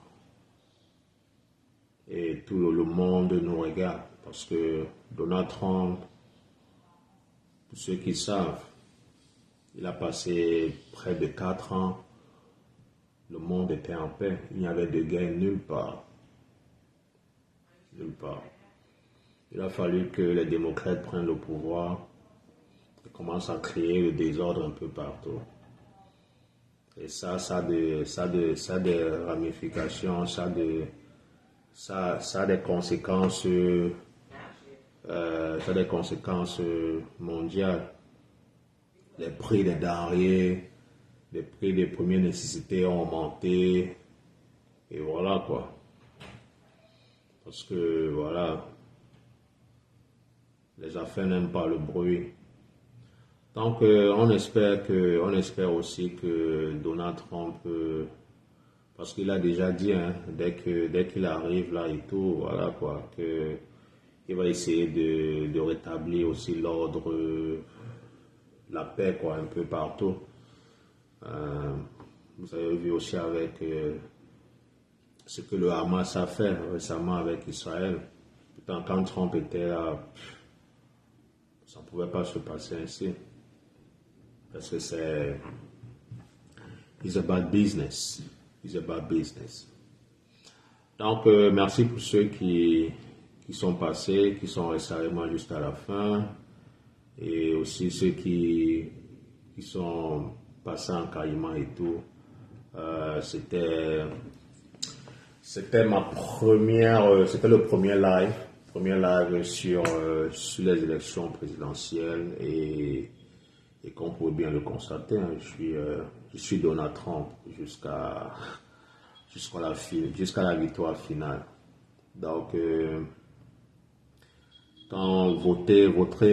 Et tout le monde nous regarde parce que Donald Trump, pour ceux qui savent, il a passé près de 4 ans. Le monde était en paix. Il n'y avait de guerre nulle part. Nulle part. Il a fallu que les démocrates prennent le pouvoir et commencent à créer le désordre un peu partout. Et ça a des ramifications, ça a des conséquences, mondiales. Les prix des denrées, les prix des premières nécessités ont augmenté. Et voilà quoi. Parce que voilà, les affaires n'aiment pas le bruit. Donc on espère aussi que Donald Trump, parce qu'il a déjà dit, hein, dès qu'il arrive là et tout, voilà quoi, qu'il va essayer de rétablir aussi l'ordre, la paix quoi, un peu partout. Vous avez vu aussi avec ce que le Hamas a fait récemment avec Israël. Pourtant, quand Trump était là, ça ne pouvait pas se passer ainsi. Parce que c'est... It's about business. It's about business. Donc, merci pour ceux qui sont passés, qui sont restés avec moi jusqu'à la fin. Et aussi ceux qui sont passés en caïman et tout. C'était le premier live sur les élections présidentielles et qu'on peut bien le constater, hein, je suis Donald Trump jusqu'à la victoire finale. Donc, quand votez votre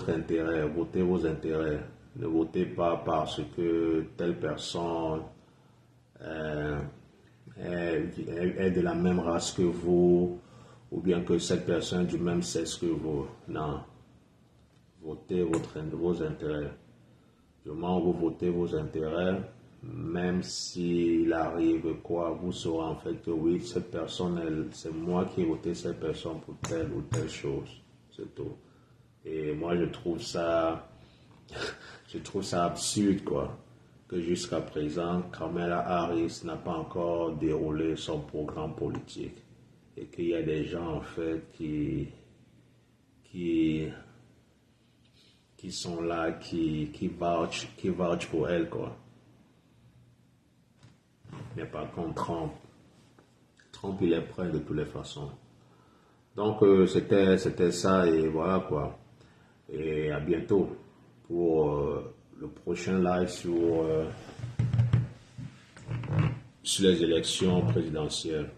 intérêt, votez vos intérêts. Ne votez pas parce que telle personne est de la même race que vous, ou bien que cette personne est du même sexe que vous. Non. Votez vos intérêts. Du moment où vous votez vos intérêts, même s'il arrive quoi, vous saurez en fait que oui, cette personne, c'est moi qui ai voté cette personne pour telle ou telle chose. C'est tout. Et moi, je trouve ça absurde, quoi, que jusqu'à présent, Kamala Harris n'a pas encore déroulé son programme politique. Et qu'il y a des gens, en fait, qui sont là, qui vouchent pour elle, quoi. Mais par contre, Trump, il est prêt de toutes les façons. Donc, c'était ça, et voilà, quoi. Et à bientôt pour le prochain live sur les élections présidentielles.